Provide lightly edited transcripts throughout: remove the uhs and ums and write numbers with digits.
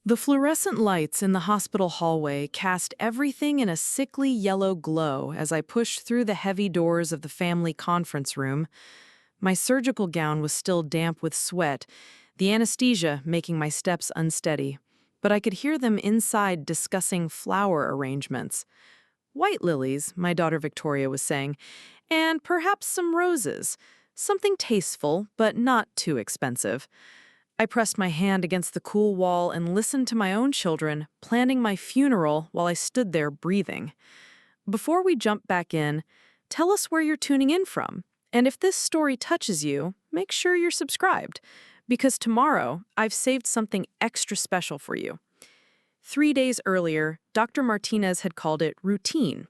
The fluorescent lights in the hospital hallway cast everything in a sickly yellow glow as I pushed through the heavy doors of the family conference room. My surgical gown was still damp with sweat, the anesthesia making my steps unsteady, but I could hear them inside discussing flower arrangements. White lilies, my daughter Victoria was saying, and perhaps some roses. Something tasteful, but not too expensive. I pressed my hand against the cool wall and listened to my own children planning my funeral while I stood there breathing. Before we jump back in, tell us where you're tuning in from. And if this story touches you, make sure you're subscribed, because tomorrow I've saved something extra special for you. 3 days earlier, Dr. Martinez had called it routine,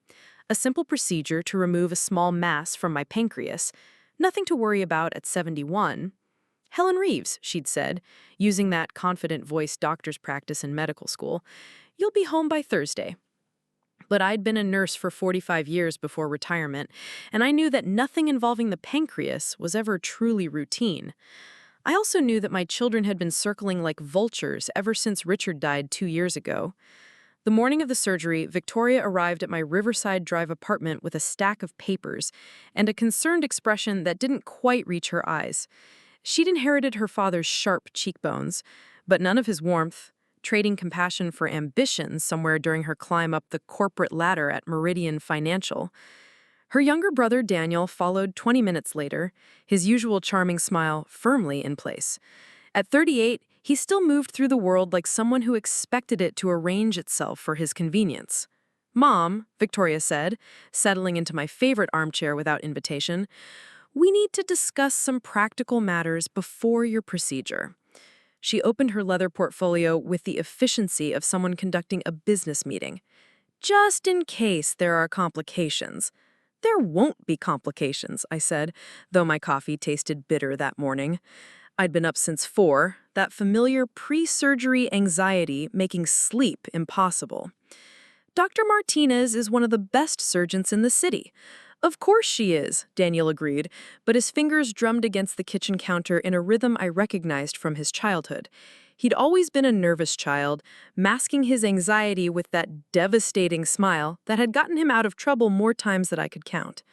a simple procedure to remove a small mass from my pancreas. Nothing to worry about at 71. Helen Reeves, she'd said, using that confident voice doctors practice in medical school. You'll be home by Thursday. But I'd been a nurse for 45 years before retirement, and I knew that nothing involving the pancreas was ever truly routine. I also knew that my children had been circling like vultures ever since Richard died 2 years ago. The morning of the surgery, Victoria arrived at my Riverside Drive apartment with a stack of papers and a concerned expression that didn't quite reach her eyes. She'd inherited her father's sharp cheekbones, but none of his warmth, trading compassion for ambition somewhere during her climb up the corporate ladder at Meridian Financial. Her younger brother Daniel followed 20 minutes later, his usual charming smile firmly in place. At 38, he still moved through the world like someone who expected it to arrange itself for his convenience. "Mom," Victoria said, settling into my favorite armchair without invitation, "we need to discuss some practical matters before your procedure." She opened her leather portfolio with the efficiency of someone conducting a business meeting. "Just in case there are complications." "There won't be complications," I said, though my coffee tasted bitter that morning. I'd been up since 4, that familiar pre-surgery anxiety making sleep impossible. "Dr. Martinez is one of the best surgeons in the city." "Of course she is," Daniel agreed, but his fingers drummed against the kitchen counter in a rhythm I recognized from his childhood. He'd always been a nervous child, masking his anxiety with that devastating smile that had gotten him out of trouble more times than I could count.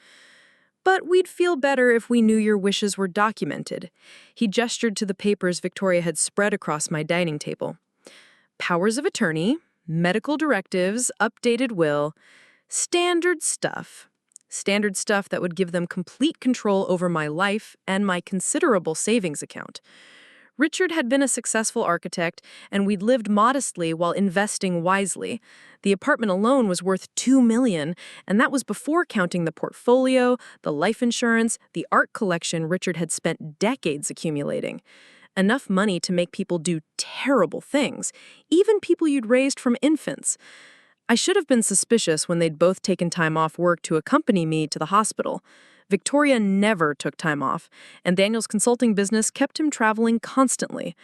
"But we'd feel better if we knew your wishes were documented." He gestured to the papers Victoria had spread across my dining table. "Powers of attorney, medical directives, updated will, standard stuff." Standard stuff that would give them complete control over my life and my considerable savings account. Richard had been a successful architect, and we'd lived modestly while investing wisely. The apartment alone was worth $2 million, and that was before counting the portfolio, the life insurance, the art collection Richard had spent decades accumulating. Enough money to make people do terrible things, even people you'd raised from infants. I should have been suspicious when they'd both taken time off work to accompany me to the hospital. Victoria never took time off, and Daniel's consulting business kept him traveling constantly.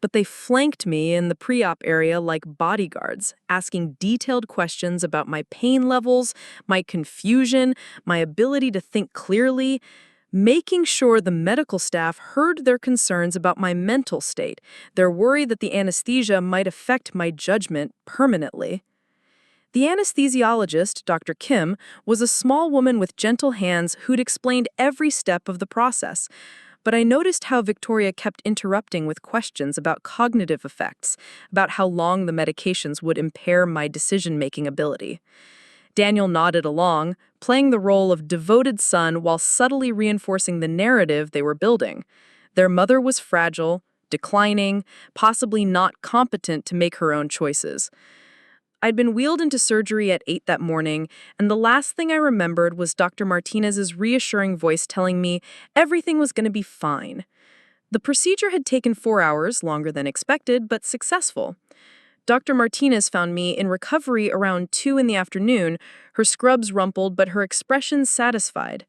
But they flanked me in the pre-op area like bodyguards, asking detailed questions about my pain levels, my confusion, my ability to think clearly, making sure the medical staff heard their concerns about my mental state, their worry that the anesthesia might affect my judgment permanently. The anesthesiologist, Dr. Kim, was a small woman with gentle hands who'd explained every step of the process. But I noticed how Victoria kept interrupting with questions about cognitive effects, about how long the medications would impair my decision-making ability. Daniel nodded along, playing the role of devoted son while subtly reinforcing the narrative they were building. Their mother was fragile, declining, possibly not competent to make her own choices. I'd been wheeled into surgery at 8 that morning, and the last thing I remembered was Dr. Martinez's reassuring voice telling me everything was going to be fine. The procedure had taken 4 hours, longer than expected, but successful. Dr. Martinez found me in recovery around 2 in the afternoon, her scrubs rumpled but her expression satisfied.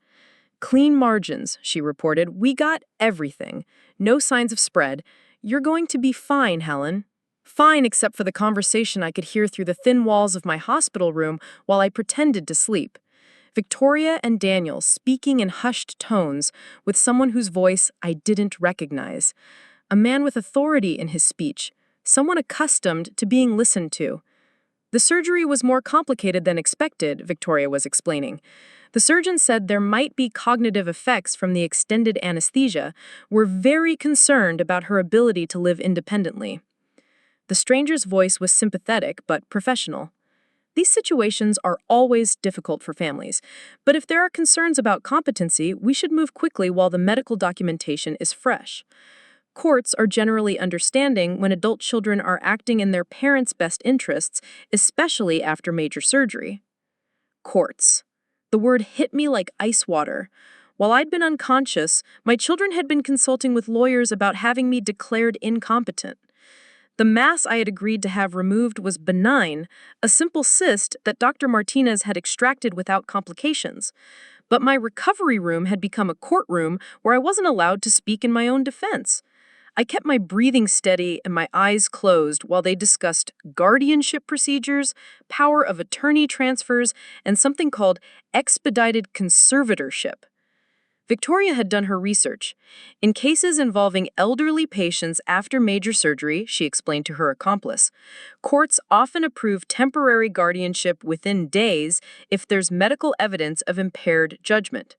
"Clean margins," she reported. "We got everything. No signs of spread. You're going to be fine, Helen." Fine, except for the conversation I could hear through the thin walls of my hospital room while I pretended to sleep. Victoria and Daniel speaking in hushed tones with someone whose voice I didn't recognize. A man with authority in his speech, someone accustomed to being listened to. The surgery was more complicated than expected, Victoria was explaining. The surgeon said there might be cognitive effects from the extended anesthesia. We're very concerned about her ability to live independently. The stranger's voice was sympathetic but professional. These situations are always difficult for families, but if there are concerns about competency, we should move quickly while the medical documentation is fresh. Courts are generally understanding when adult children are acting in their parents' best interests, especially after major surgery. Courts. The word hit me like ice water. While I'd been unconscious, my children had been consulting with lawyers about having me declared incompetent. The mass I had agreed to have removed was benign, a simple cyst that Dr. Martinez had extracted without complications. But my recovery room had become a courtroom where I wasn't allowed to speak in my own defense. I kept my breathing steady and my eyes closed while they discussed guardianship procedures, power of attorney transfers, and something called expedited conservatorship. Victoria had done her research. In cases involving elderly patients after major surgery, she explained to her accomplice, courts often approve temporary guardianship within days if there's medical evidence of impaired judgment.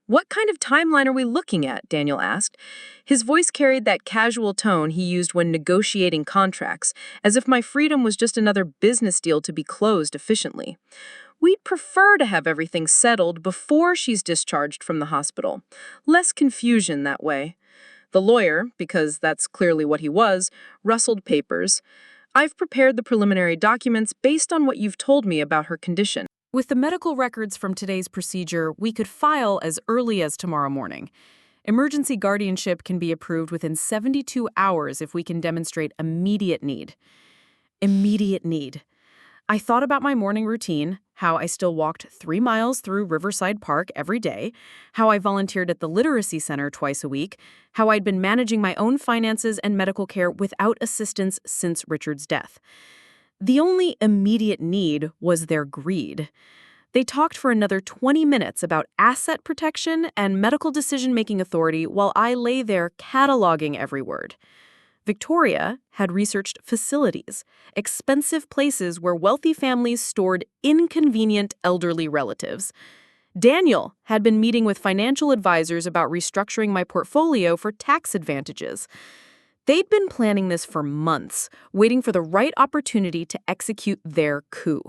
What kind of timeline are we looking at? Daniel asked. His voice carried that casual tone he used when negotiating contracts, as if my freedom was just another business deal to be closed efficiently. We'd prefer to have everything settled before she's discharged from the hospital. Less confusion that way. The lawyer, because that's clearly what he was, rustled papers. I've prepared the preliminary documents based on what you've told me about her condition. With the medical records from today's procedure, we could file as early as tomorrow morning. Emergency guardianship can be approved within 72 hours if we can demonstrate immediate need. Immediate need. I thought about my morning routine, how I still walked 3 miles through Riverside Park every day, how I volunteered at the Literacy Center twice a week, how I'd been managing my own finances and medical care without assistance since Richard's death. The only immediate need was their greed. They talked for another 20 minutes about asset protection and medical decision-making authority while I lay there cataloging every word. Victoria had researched facilities, expensive places where wealthy families stored inconvenient elderly relatives. Daniel had been meeting with financial advisors about restructuring my portfolio for tax advantages. They'd been planning this for months, waiting for the right opportunity to execute their coup.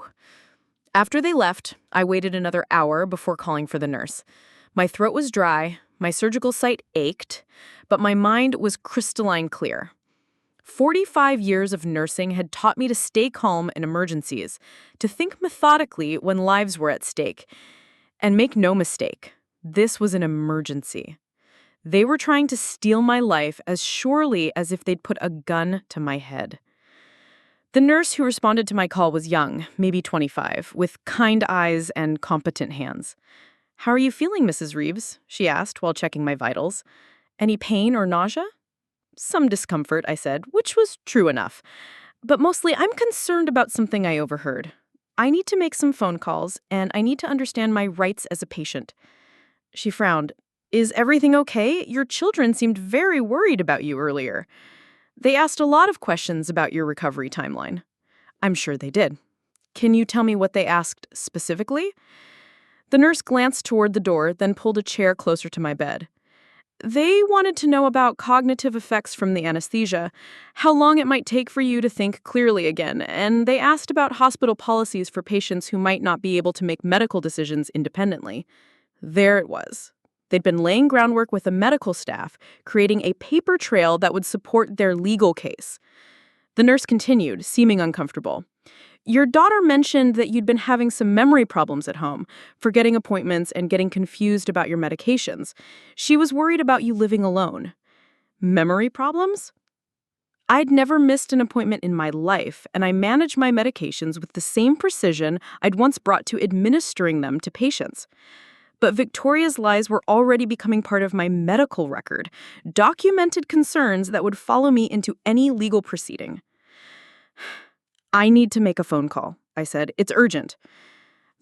After they left, I waited another hour before calling for the nurse. My throat was dry, my surgical site ached, but my mind was crystalline clear. 45 years of nursing had taught me to stay calm in emergencies, to think methodically when lives were at stake. And make no mistake, this was an emergency. They were trying to steal my life as surely as if they'd put a gun to my head. The nurse who responded to my call was young, maybe 25, with kind eyes and competent hands. "How are you feeling, Mrs. Reeves?" she asked while checking my vitals. "Any pain or nausea?" "Some discomfort," I said, which was true enough. "But mostly, I'm concerned about something I overheard. I need to make some phone calls, and I need to understand my rights as a patient." She frowned. "Is everything okay? Your children seemed very worried about you earlier." "They asked a lot of questions about your recovery timeline." "I'm sure they did. Can you tell me what they asked specifically?" The nurse glanced toward the door, then pulled a chair closer to my bed. "They wanted to know about cognitive effects from the anesthesia, how long it might take for you to think clearly again, and they asked about hospital policies for patients who might not be able to make medical decisions independently." There it was. They'd been laying groundwork with the medical staff, creating a paper trail that would support their legal case. The nurse continued, seeming uncomfortable. "Your daughter mentioned that you'd been having some memory problems at home, forgetting appointments and getting confused about your medications. She was worried about you living alone." Memory problems? I'd never missed an appointment in my life, and I managed my medications with the same precision I'd once brought to administering them to patients. But Victoria's lies were already becoming part of my medical record, documented concerns that would follow me into any legal proceeding. "I need to make a phone call," I said. "It's urgent."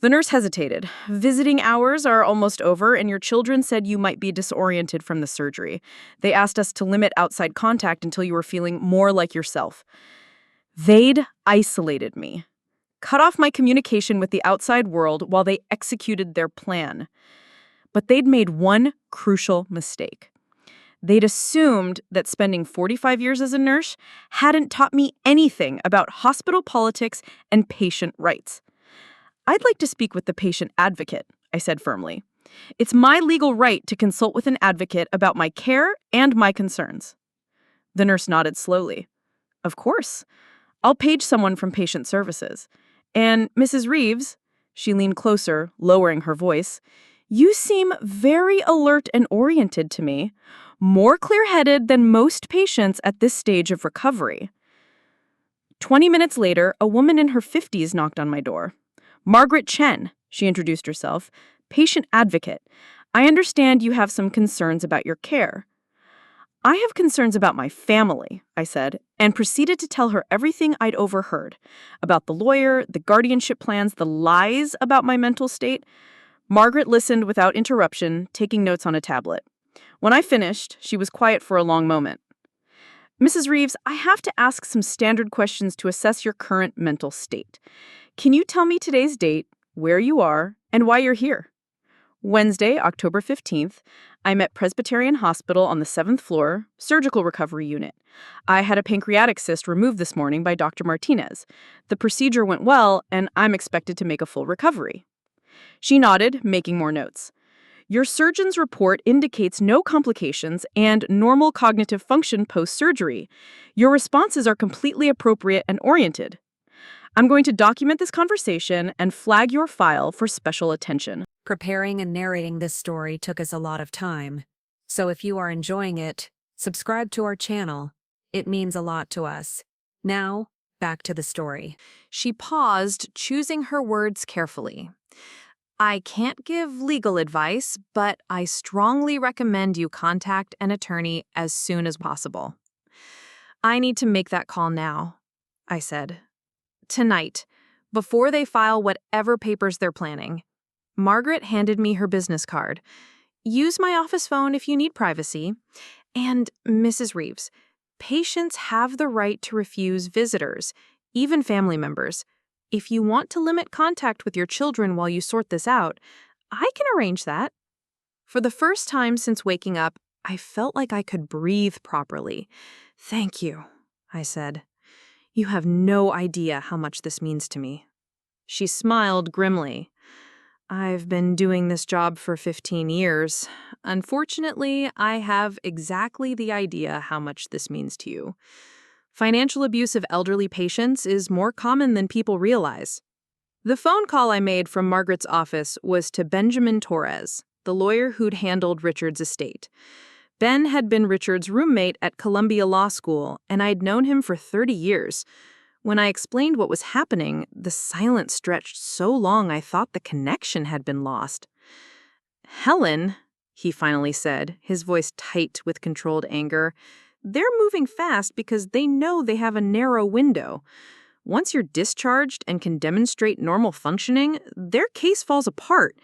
The nurse hesitated. Visiting hours are almost over, and your children said you might be disoriented from the surgery. They asked us to limit outside contact until you were feeling more like yourself. They'd isolated me, cut off my communication with the outside world while they executed their plan. But they'd made one crucial mistake. They'd assumed that spending 45 years as a nurse hadn't taught me anything about hospital politics and patient rights. "I'd like to speak with the patient advocate," I said firmly. "It's my legal right to consult with an advocate about my care and my concerns." The nurse nodded slowly. "Of course. I'll page someone from patient services. And Mrs. Reeves," she leaned closer, lowering her voice, "you seem very alert and oriented to me, more clear-headed than most patients at this stage of recovery." 20 minutes later, a woman in her 50s knocked on my door. "Margaret Chen," she introduced herself, "patient advocate. I understand you have some concerns about your care." "I have concerns about my family," I said, and proceeded to tell her everything I'd overheard about the lawyer, the guardianship plans, the lies about my mental state. Margaret listened without interruption, taking notes on a tablet. When I finished, she was quiet for a long moment. "Mrs. Reeves, I have to ask some standard questions to assess your current mental state. Can you tell me today's date, where you are, and why you're here?" "Wednesday, October 15th, I'm at Presbyterian Hospital on the 7th floor, surgical recovery unit. I had a pancreatic cyst removed this morning by Dr. Martinez. The procedure went well, and I'm expected to make a full recovery." She nodded, making more notes. "Your surgeon's report indicates no complications and normal cognitive function post-surgery. Your responses are completely appropriate and oriented. I'm going to document this conversation and flag your file for special attention." Preparing and narrating this story took us a lot of time. So if you are enjoying it, subscribe to our channel. It means a lot to us. Now, back to the story. She paused, choosing her words carefully. "I can't give legal advice, but I strongly recommend you contact an attorney as soon as possible." "I need to make that call now," I said. "Tonight, before they file whatever papers they're planning." Margaret handed me her business card. "Use my office phone if you need privacy. And, Mrs. Reeves, patients have the right to refuse visitors, even family members. If you want to limit contact with your children while you sort this out, I can arrange that." For the first time since waking up, I felt like I could breathe properly. "Thank you," I said. "You have no idea how much this means to me." She smiled grimly. "I've been doing this job for 15 years. Unfortunately, I have exactly the idea how much this means to you. Financial abuse of elderly patients is more common than people realize." The phone call I made from Margaret's office was to Benjamin Torres, the lawyer who'd handled Richard's estate. Ben had been Richard's roommate at Columbia Law School, and I'd known him for 30 years. When I explained what was happening, the silence stretched so long I thought the connection had been lost. "Helen," he finally said, his voice tight with controlled anger, "they're moving fast because they know they have a narrow window. Once you're discharged and can demonstrate normal functioning, their case falls apart.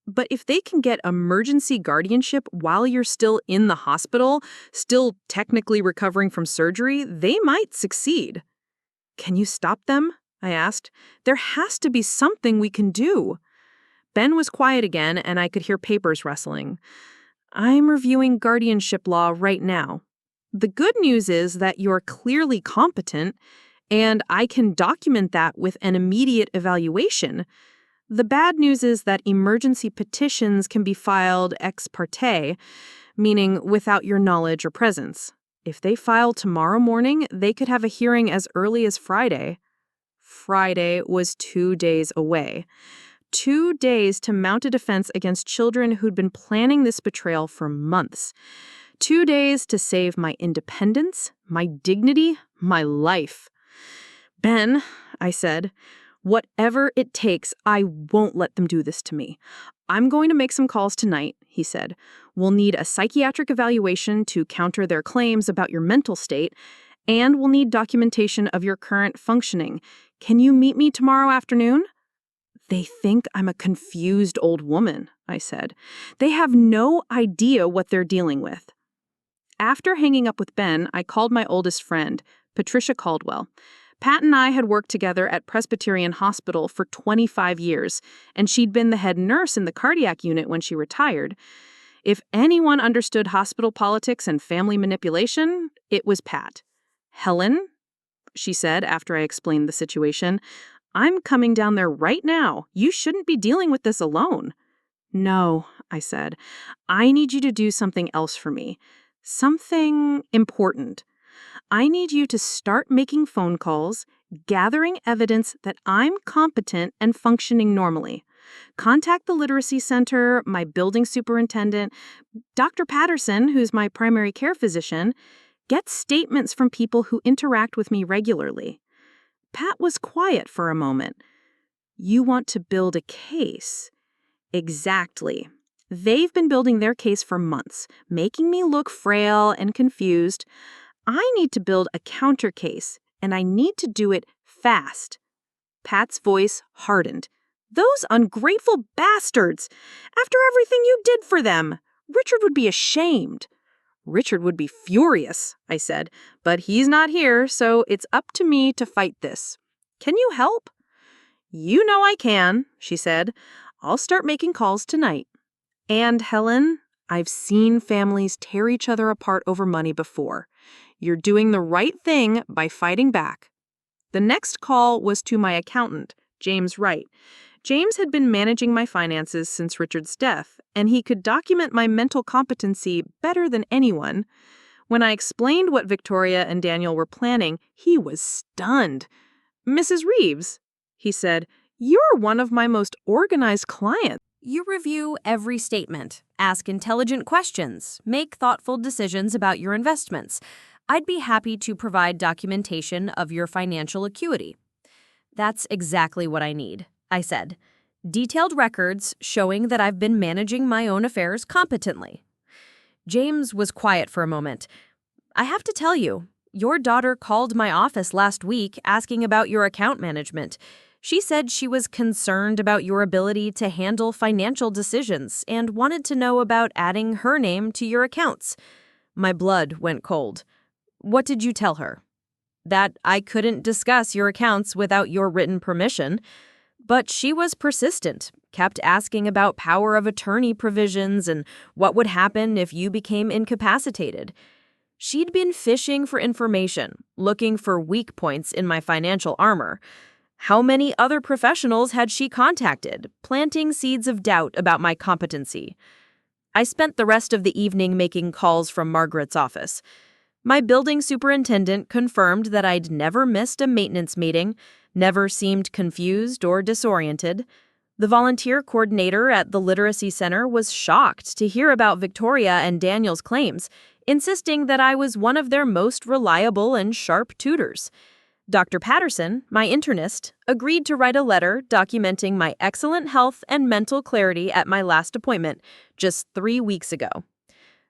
But if they can get emergency guardianship while you're still in the hospital, still technically recovering from surgery, they might succeed." "Can you stop them?" I asked. "There has to be something we can do." Ben was quiet again, and I could hear papers rustling. "I'm reviewing guardianship law right now. The good news is that you're clearly competent, and I can document that with an immediate evaluation. The bad news is that emergency petitions can be filed ex parte, meaning without your knowledge or presence. If they file tomorrow morning, they could have a hearing as early as Friday." Friday was 2 days away. 2 days to mount a defense against children who'd been planning this betrayal for months. 2 days to save my independence, my dignity, my life. "Ben," I said, "whatever it takes, I won't let them do this to me. I'm going to make some calls tonight," he said. "We'll need a psychiatric evaluation to counter their claims about your mental state, and we'll need documentation of your current functioning. Can you meet me tomorrow afternoon?" They think I'm a confused old woman, I said. They have no idea what they're dealing with. After hanging up with Ben, I called my oldest friend, Patricia Caldwell. Pat and I had worked together at Presbyterian Hospital for 25 years, and she'd been the head nurse in the cardiac unit when she retired. If anyone understood hospital politics and family manipulation, it was Pat. "Helen," she said after I explained the situation, "I'm coming down there right now. You shouldn't be dealing with this alone." "No," I said. "I need you to do something else for me. Something important. I need you to start making phone calls, gathering evidence that I'm competent and functioning normally. Contact the Literacy Center, my building superintendent, Dr. Patterson, who's my primary care physician. Get statements from people who interact with me regularly." Pat was quiet for a moment. "You want to build a case?" "Exactly. They've been building their case for months, making me look frail and confused. I need to build a counter case, and I need to do it fast." Pat's voice hardened. "Those ungrateful bastards! After everything you did for them! Richard would be ashamed." "Richard would be furious," I said, "but he's not here, so it's up to me to fight this. Can you help?" "You know I can," she said. "I'll start making calls tonight. And, Helen, I've seen families tear each other apart over money before. You're doing the right thing by fighting back." The next call was to my accountant, James Wright. James had been managing my finances since Richard's death, and he could document my mental competency better than anyone. When I explained what Victoria and Daniel were planning, he was stunned. "Mrs. Reeves," he said, "you're one of my most organized clients." You review every statement, ask intelligent questions, make thoughtful decisions about your investments. I'd be happy to provide documentation of your financial acuity." "That's exactly what I need," I said. "Detailed records showing that I've been managing my own affairs competently." James was quiet for a moment. "I have to tell you, your daughter called my office last week asking about your account management. She said she was concerned about your ability to handle financial decisions and wanted to know about adding her name to your accounts." My blood went cold. "What did you tell her?" "That I couldn't discuss your accounts without your written permission." But she was persistent, kept asking about power of attorney provisions and what would happen if you became incapacitated. She'd been fishing for information, looking for weak points in my financial armor. How many other professionals had she contacted, planting seeds of doubt about my competency? I spent the rest of the evening making calls from Margaret's office. My building superintendent confirmed that I'd never missed a maintenance meeting, never seemed confused or disoriented. The volunteer coordinator at the Literacy Center was shocked to hear about Victoria and Daniel's claims, insisting that I was one of their most reliable and sharp tutors. Dr. Patterson, my internist, agreed to write a letter documenting my excellent health and mental clarity at my last appointment just 3 weeks ago.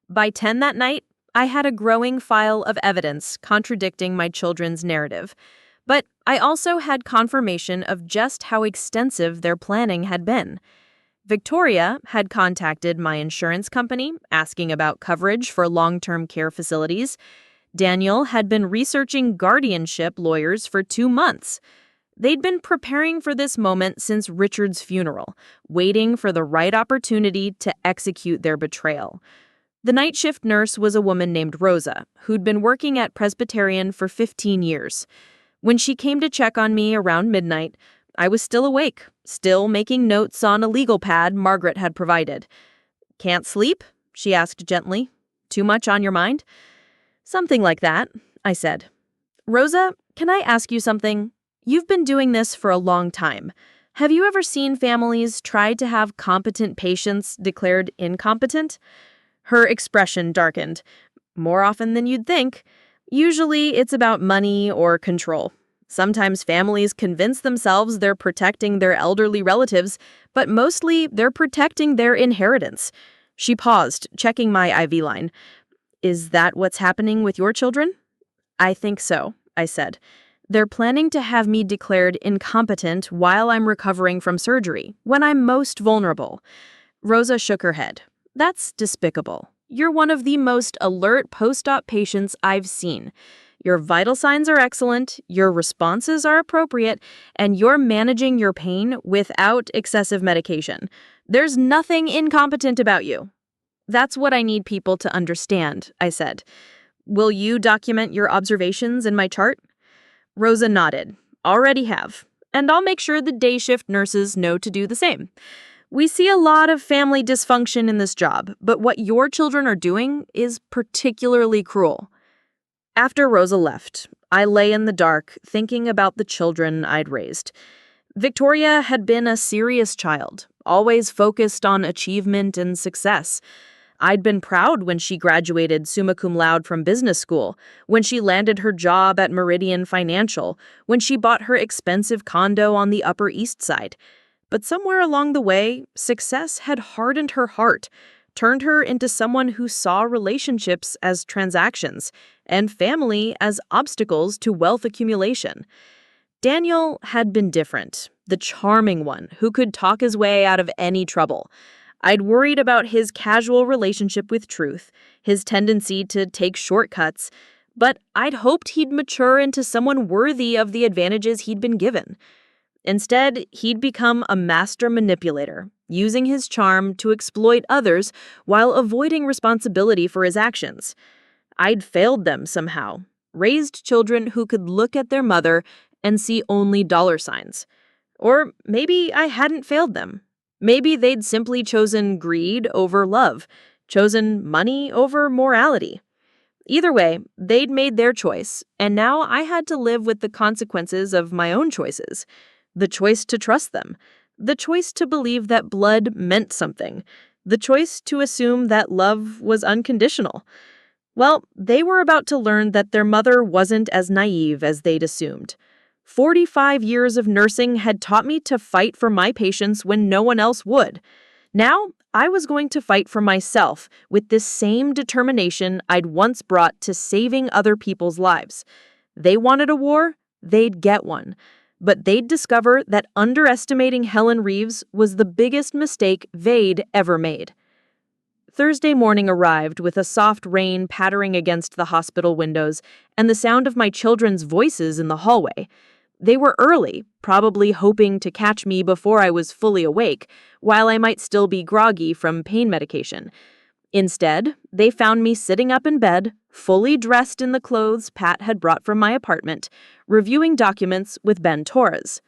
By 10 that night, I had a growing file of evidence contradicting my children's narrative. But I also had confirmation of just how extensive their planning had been. Victoria had contacted my insurance company asking about coverage for long-term care facilities. Daniel had been researching guardianship lawyers for 2 months. They'd been preparing for this moment since Richard's funeral, waiting for the right opportunity to execute their betrayal. The night shift nurse was a woman named Rosa, who'd been working at Presbyterian for 15 years. When she came to check on me around midnight, I was still awake, still making notes on a legal pad Margaret had provided. "Can't sleep?" she asked gently. "Too much on your mind?" "Something like that," I said. "Rosa, can I ask you something? You've been doing this for a long time. Have you ever seen families try to have competent patients declared incompetent?" Her expression darkened. "More often than you'd think. Usually it's about money or control. Sometimes families convince themselves they're protecting their elderly relatives, but mostly they're protecting their inheritance." She paused, checking my IV line. "Is that what's happening with your children?" "I think so," I said. They're planning to have me declared incompetent while I'm recovering from surgery, when I'm most vulnerable. Rosa shook her head. That's despicable. You're one of the most alert post-op patients I've seen. Your vital signs are excellent, your responses are appropriate, and you're managing your pain without excessive medication. There's nothing incompetent about you. That's what I need people to understand, I said. Will you document your observations in my chart? Rosa nodded. Already have. And I'll make sure the day shift nurses know to do the same. We see a lot of family dysfunction in this job, but what your children are doing is particularly cruel. After Rosa left, I lay in the dark, thinking about the children I'd raised. Victoria had been a serious child, always focused on achievement and success. I'd been proud when she graduated summa cum laude from business school, when she landed her job at Meridian Financial, when she bought her expensive condo on the Upper East Side. But somewhere along the way, success had hardened her heart, turned her into someone who saw relationships as transactions and family as obstacles to wealth accumulation. Daniel had been different, the charming one who could talk his way out of any trouble. I'd worried about his casual relationship with truth, his tendency to take shortcuts, but I'd hoped he'd mature into someone worthy of the advantages he'd been given. Instead, he'd become a master manipulator, using his charm to exploit others while avoiding responsibility for his actions. I'd failed them somehow, raised children who could look at their mother and see only dollar signs. Or maybe I hadn't failed them. Maybe they'd simply chosen greed over love, chosen money over morality. Either way, they'd made their choice, and now I had to live with the consequences of my own choices. The choice to trust them, the choice to believe that blood meant something, the choice to assume that love was unconditional. Well, they were about to learn that their mother wasn't as naive as they'd assumed. 45 years of nursing had taught me to fight for my patients when no one else would. Now, I was going to fight for myself with this same determination I'd once brought to saving other people's lives. They wanted a war, they'd get one. But they'd discover that underestimating Helen Reeves was the biggest mistake they'd ever made. Thursday morning arrived with a soft rain pattering against the hospital windows and the sound of my children's voices in the hallway. They were early, probably hoping to catch me before I was fully awake, while I might still be groggy from pain medication. Instead, they found me sitting up in bed, fully dressed in the clothes Pat had brought from my apartment, reviewing documents with Ben Torres.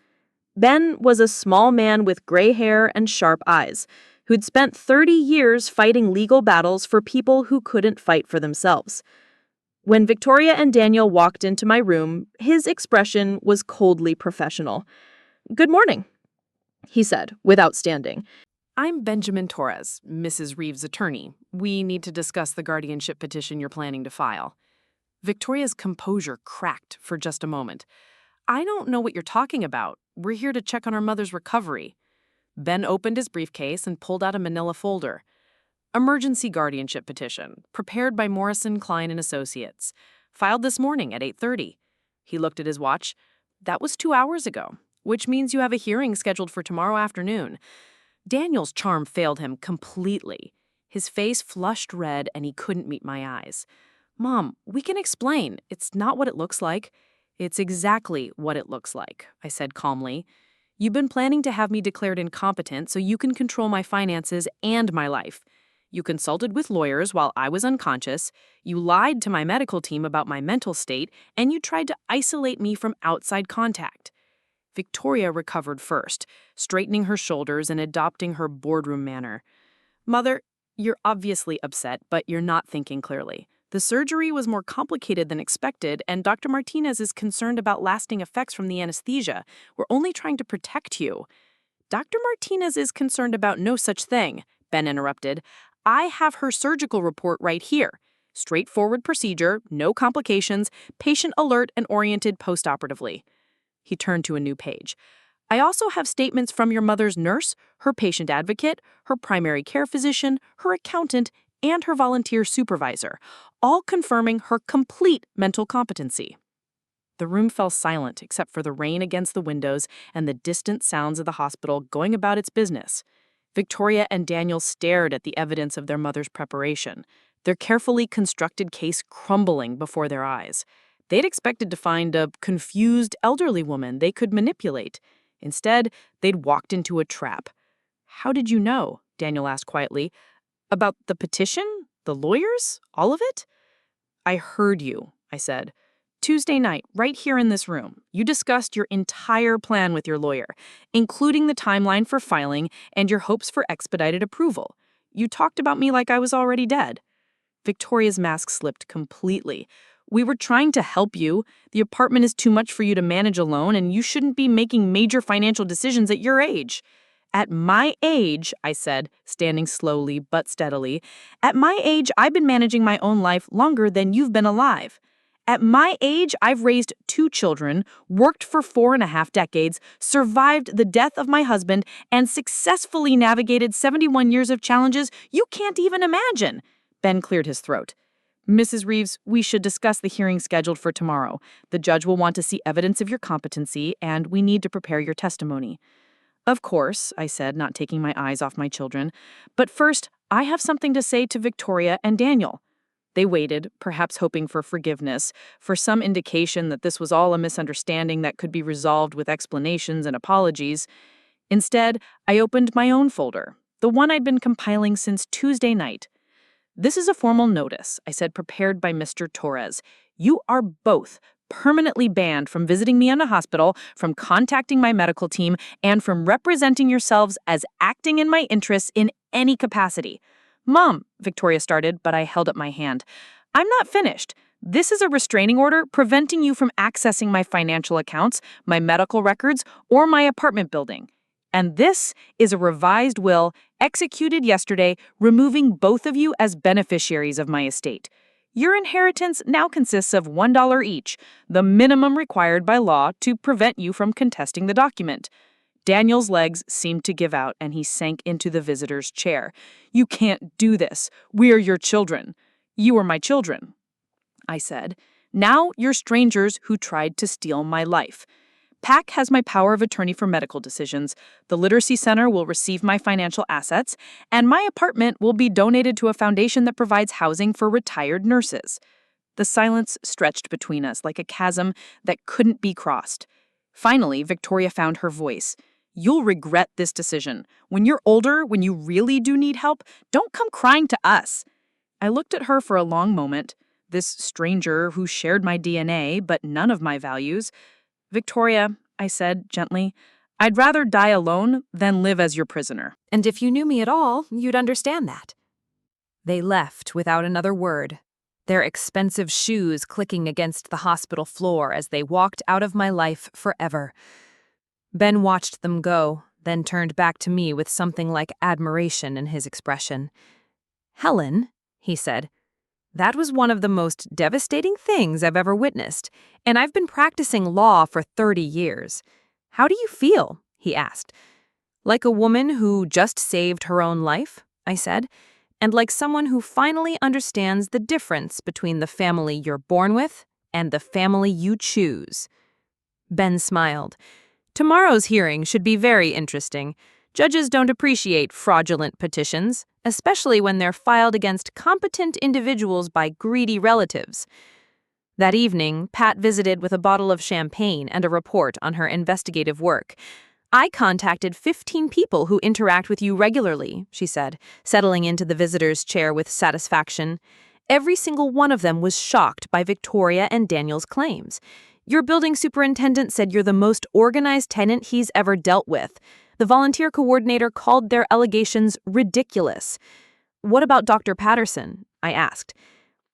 Ben was a small man with gray hair and sharp eyes, who'd spent 30 years fighting legal battles for people who couldn't fight for themselves. When Victoria and Daniel walked into my room, his expression was coldly professional. "Good morning," he said, without standing. I'm Benjamin Torres, Mrs. Reeves' attorney. We need to discuss the guardianship petition you're planning to file. Victoria's composure cracked for just a moment. I don't know what you're talking about. We're here to check on her mother's recovery. Ben opened his briefcase and pulled out a manila folder. Emergency guardianship petition, prepared by Morrison, Klein & Associates. Filed this morning at 8:30. He looked at his watch. That was 2 hours ago, which means you have a hearing scheduled for tomorrow afternoon. Daniel's charm failed him completely. His face flushed red and he couldn't meet my eyes. "Mom, we can explain. It's not what it looks like." "It's exactly what it looks like," I said calmly. "You've been planning to have me declared incompetent so you can control my finances and my life. You consulted with lawyers while I was unconscious, you lied to my medical team about my mental state, and you tried to isolate me from outside contact." Victoria recovered first, straightening her shoulders and adopting her boardroom manner. "Mother, you're obviously upset, but you're not thinking clearly. The surgery was more complicated than expected, and Dr. Martinez is concerned about lasting effects from the anesthesia. We're only trying to protect you." "Dr. Martinez is concerned about no such thing," Ben interrupted. "I have her surgical report right here. Straightforward procedure, no complications, patient alert and oriented postoperatively." He turned to a new page. "I also have statements from your mother's nurse, her patient advocate, her primary care physician, her accountant, and her volunteer supervisor, all confirming her complete mental competency." The room fell silent except for the rain against the windows and the distant sounds of the hospital going about its business. Victoria and Daniel stared at the evidence of their mother's preparation, their carefully constructed case crumbling before their eyes. They'd expected to find a confused elderly woman they could manipulate. Instead, they'd walked into a trap. "How did you know?" Daniel asked quietly. "About the petition? The lawyers? All of it?" "I heard you," I said. "Tuesday night, right here in this room, you discussed your entire plan with your lawyer, including the timeline for filing and your hopes for expedited approval. You talked about me like I was already dead." Victoria's mask slipped completely. "We were trying to help you. The apartment is too much for you to manage alone, and you shouldn't be making major financial decisions at your age." "At my age," I said, standing slowly but steadily, "at my age, I've been managing my own life longer than you've been alive. At my age, I've raised 2 children, worked for 4.5 decades, survived the death of my husband, and successfully navigated 71 years of challenges you can't even imagine." Ben cleared his throat. "Mrs. Reeves, we should discuss the hearing scheduled for tomorrow. The judge will want to see evidence of your competency, and we need to prepare your testimony." "Of course," I said, not taking my eyes off my children. "But first, I have something to say to Victoria and Daniel." They waited, perhaps hoping for forgiveness, for some indication that this was all a misunderstanding that could be resolved with explanations and apologies. Instead, I opened my own folder, the one I'd been compiling since Tuesday night. "This is a formal notice," I said, prepared by Mr. Torres. "You are both permanently banned from visiting me in a hospital, from contacting my medical team, and from representing yourselves as acting in my interests in any capacity." "Mom," Victoria started, but I held up my hand. "I'm not finished. This is a restraining order preventing you from accessing my financial accounts, my medical records, or my apartment building. And this is a revised will executed yesterday, removing both of you as beneficiaries of my estate. Your inheritance now consists of $1 each, the minimum required by law to prevent you from contesting the document." Daniel's legs seemed to give out, and he sank into the visitor's chair. "You can't do this. We're your children." "You are my children," I said. "Now you're strangers who tried to steal my life. PAC has my power of attorney for medical decisions. The Literacy Center will receive my financial assets, and my apartment will be donated to a foundation that provides housing for retired nurses." The silence stretched between us like a chasm that couldn't be crossed. Finally, Victoria found her voice. "You'll regret this decision. When you're older, when you really do need help, don't come crying to us." I looked at her for a long moment, this stranger who shared my DNA but none of my values. "Victoria," I said gently, "I'd rather die alone than live as your prisoner." And if you knew me at all, you'd understand that. They left without another word, their expensive shoes clicking against the hospital floor as they walked out of my life forever. Ben watched them go, then turned back to me with something like admiration in his expression. "Helen," he said, "that was one of the most devastating things I've ever witnessed, and I've been practicing law for 30 years. How do you feel?" he asked. "Like a woman who just saved her own life," I said, "and like someone who finally understands the difference between the family you're born with and the family you choose." Ben smiled. "Tomorrow's hearing should be very interesting. Judges don't appreciate fraudulent petitions, especially when they're filed against competent individuals by greedy relatives." That evening, Pat visited with a bottle of champagne and a report on her investigative work. "I contacted 15 people who interact with you regularly," she said, settling into the visitor's chair with satisfaction. "Every single one of them was shocked by Victoria and Daniel's claims. Your building superintendent said you're the most organized tenant he's ever dealt with. The volunteer coordinator called their allegations ridiculous." "What about Dr. Patterson?" I asked.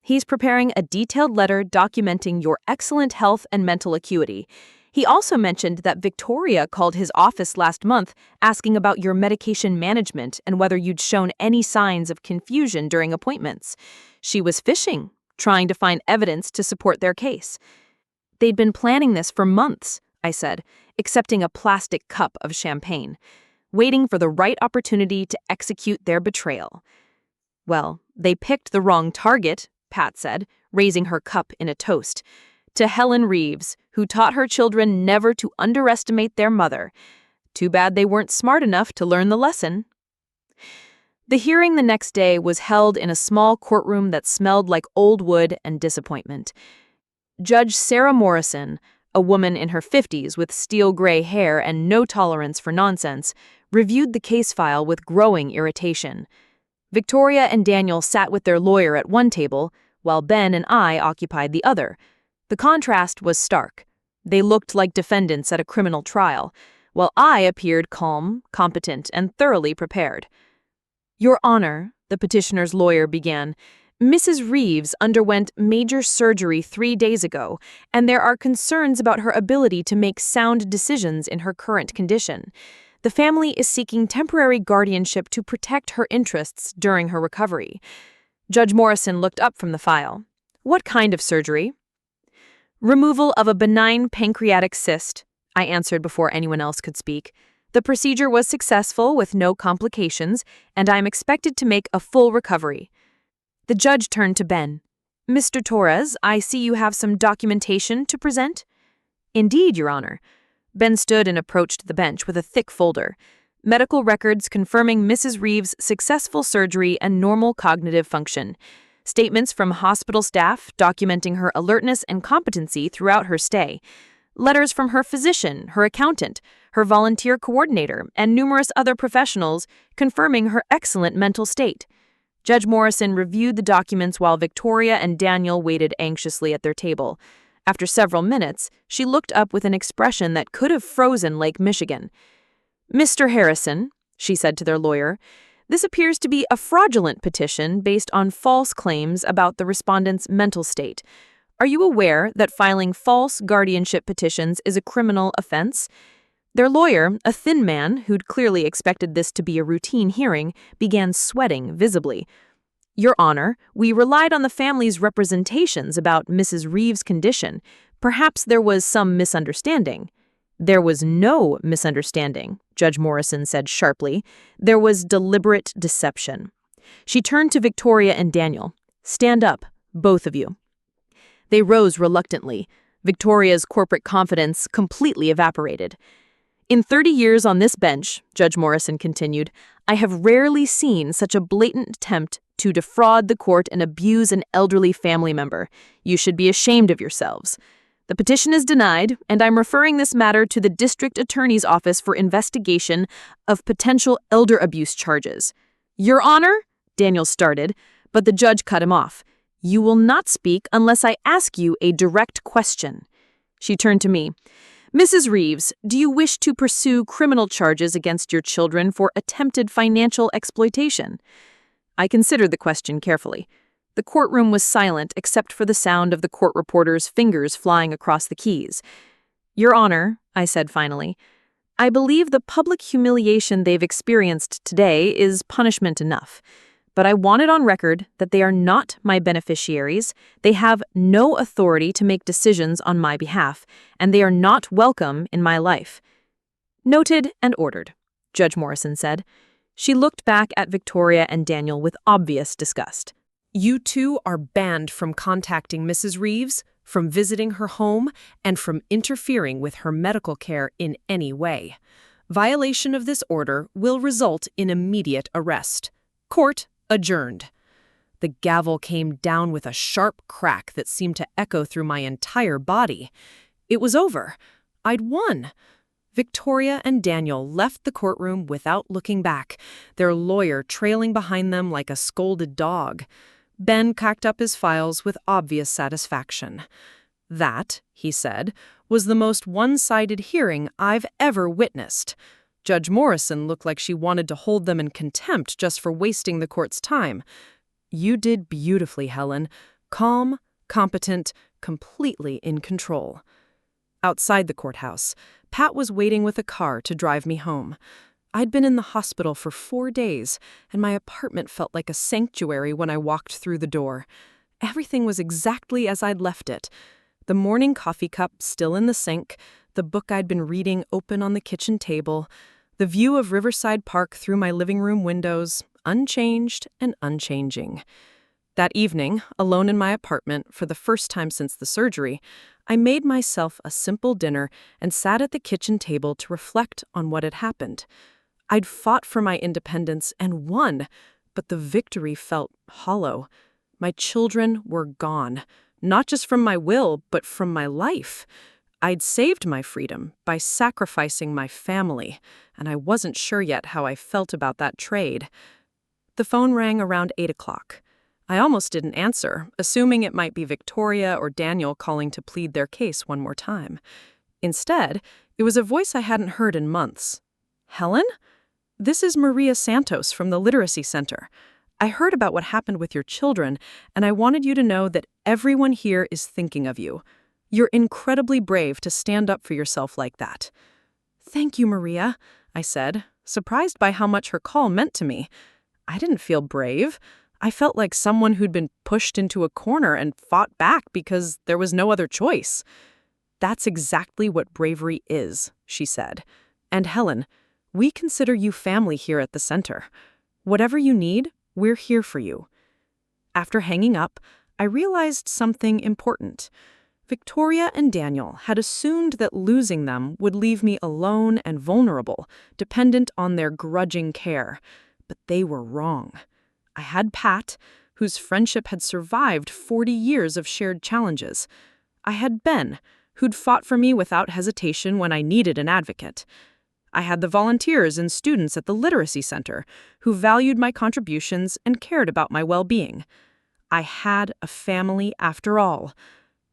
"He's preparing a detailed letter documenting your excellent health and mental acuity. He also mentioned that Victoria called his office last month asking about your medication management and whether you'd shown any signs of confusion during appointments. She was fishing, trying to find evidence to support their case." "They'd been planning this for months," I said, accepting a plastic cup of champagne, "waiting for the right opportunity to execute their betrayal." "Well, they picked the wrong target," Pat said, raising her cup in a toast. To Helen Reeves, who taught her children never to underestimate their mother. Too bad they weren't smart enough to learn the lesson. The hearing the next day was held in a small courtroom that smelled like old wood and disappointment. Judge Sarah Morrison, a woman in her 50s with steel-gray hair and no tolerance for nonsense, reviewed the case file with growing irritation. Victoria and Daniel sat with their lawyer at one table, while Ben and I occupied the other. The contrast was stark. They looked like defendants at a criminal trial, while I appeared calm, competent, and thoroughly prepared. "Your Honor," the petitioner's lawyer began, "Mrs. Reeves underwent major surgery 3 days ago, and there are concerns about her ability to make sound decisions in her current condition. The family is seeking temporary guardianship to protect her interests during her recovery." Judge Morrison looked up from the file. "What kind of surgery?" "Removal of a benign pancreatic cyst," I answered before anyone else could speak. "The procedure was successful with no complications, and I am expected to make a full recovery." The judge turned to Ben. "Mr. Torres, I see you have some documentation to present?" "Indeed, Your Honor." Ben stood and approached the bench with a thick folder. Medical records confirming Mrs. Reeves' successful surgery and normal cognitive function. Statements from hospital staff documenting her alertness and competency throughout her stay. Letters from her physician, her accountant, her volunteer coordinator, and numerous other professionals confirming her excellent mental state. Judge Morrison reviewed the documents while Victoria and Daniel waited anxiously at their table. After several minutes, she looked up with an expression that could have frozen Lake Michigan. "Mr. Harrison," she said to their lawyer, "this appears to be a fraudulent petition based on false claims about the respondent's mental state. Are you aware that filing false guardianship petitions is a criminal offense?" Their lawyer, a thin man who'd clearly expected this to be a routine hearing, began sweating visibly. "Your Honor, we relied on the family's representations about Mrs. Reeves' condition. Perhaps there was some misunderstanding." "There was no misunderstanding," Judge Morrison said sharply. "There was deliberate deception." She turned to Victoria and Daniel. "Stand up, both of you." They rose reluctantly. Victoria's corporate confidence completely evaporated. "In 30 years on this bench," Judge Morrison continued, "I have rarely seen such a blatant attempt to defraud the court and abuse an elderly family member. You should be ashamed of yourselves. The petition is denied, and I'm referring this matter to the District Attorney's Office for investigation of potential elder abuse charges." "Your Honor," Daniel started, but the judge cut him off. "You will not speak unless I ask you a direct question." She turned to me. "Mrs. Reeves, do you wish to pursue criminal charges against your children for attempted financial exploitation?" I considered the question carefully. The courtroom was silent except for the sound of the court reporter's fingers flying across the keys. "Your Honor," I said finally, "I believe the public humiliation they've experienced today is punishment enough. But I want it on record that they are not my beneficiaries, they have no authority to make decisions on my behalf, and they are not welcome in my life." "Noted and ordered," Judge Morrison said. She looked back at Victoria and Daniel with obvious disgust. "You two are banned from contacting Mrs. Reeves, from visiting her home, and from interfering with her medical care in any way. Violation of this order will result in immediate arrest. Court adjourned." The gavel came down with a sharp crack that seemed to echo through my entire body. It was over. I'd won. Victoria and Daniel left the courtroom without looking back, their lawyer trailing behind them like a scolded dog. Ben cocked up his files with obvious satisfaction. "That," he said, "was the most one-sided hearing I've ever witnessed." Judge Morrison looked like she wanted to hold them in contempt just for wasting the court's time. "You did beautifully, Helen. Calm, competent, completely in control." Outside the courthouse, Pat was waiting with a car to drive me home. I'd been in the hospital for 4 days, and my apartment felt like a sanctuary when I walked through the door. Everything was exactly as I'd left it. The morning coffee cup still in the sink, the book I'd been reading open on the kitchen table, the view of Riverside Park through my living room windows, unchanged and unchanging. That evening, alone in my apartment for the first time since the surgery, I made myself a simple dinner and sat at the kitchen table to reflect on what had happened. I'd fought for my independence and won, but the victory felt hollow. My children were gone, not just from my will, but from my life. I'd saved my freedom by sacrificing my family, and I wasn't sure yet how I felt about that trade. The phone rang around 8 o'clock. I almost didn't answer, assuming it might be Victoria or Daniel calling to plead their case one more time. Instead, it was a voice I hadn't heard in months. "Helen? This is Maria Santos from the Literacy Center. I heard about what happened with your children, and I wanted you to know that everyone here is thinking of you. You're incredibly brave to stand up for yourself like that." "Thank you, Maria," I said, surprised by how much her call meant to me. I didn't feel brave. I felt like someone who'd been pushed into a corner and fought back because there was no other choice. "That's exactly what bravery is," she said. "And Helen, we consider you family here at the center. Whatever you need, we're here for you." After hanging up, I realized something important. Victoria and Daniel had assumed that losing them would leave me alone and vulnerable, dependent on their grudging care. But they were wrong. I had Pat, whose friendship had survived 40 years of shared challenges. I had Ben, who'd fought for me without hesitation when I needed an advocate. I had the volunteers and students at the Literacy Center, who valued my contributions and cared about my well-being. I had a family after all.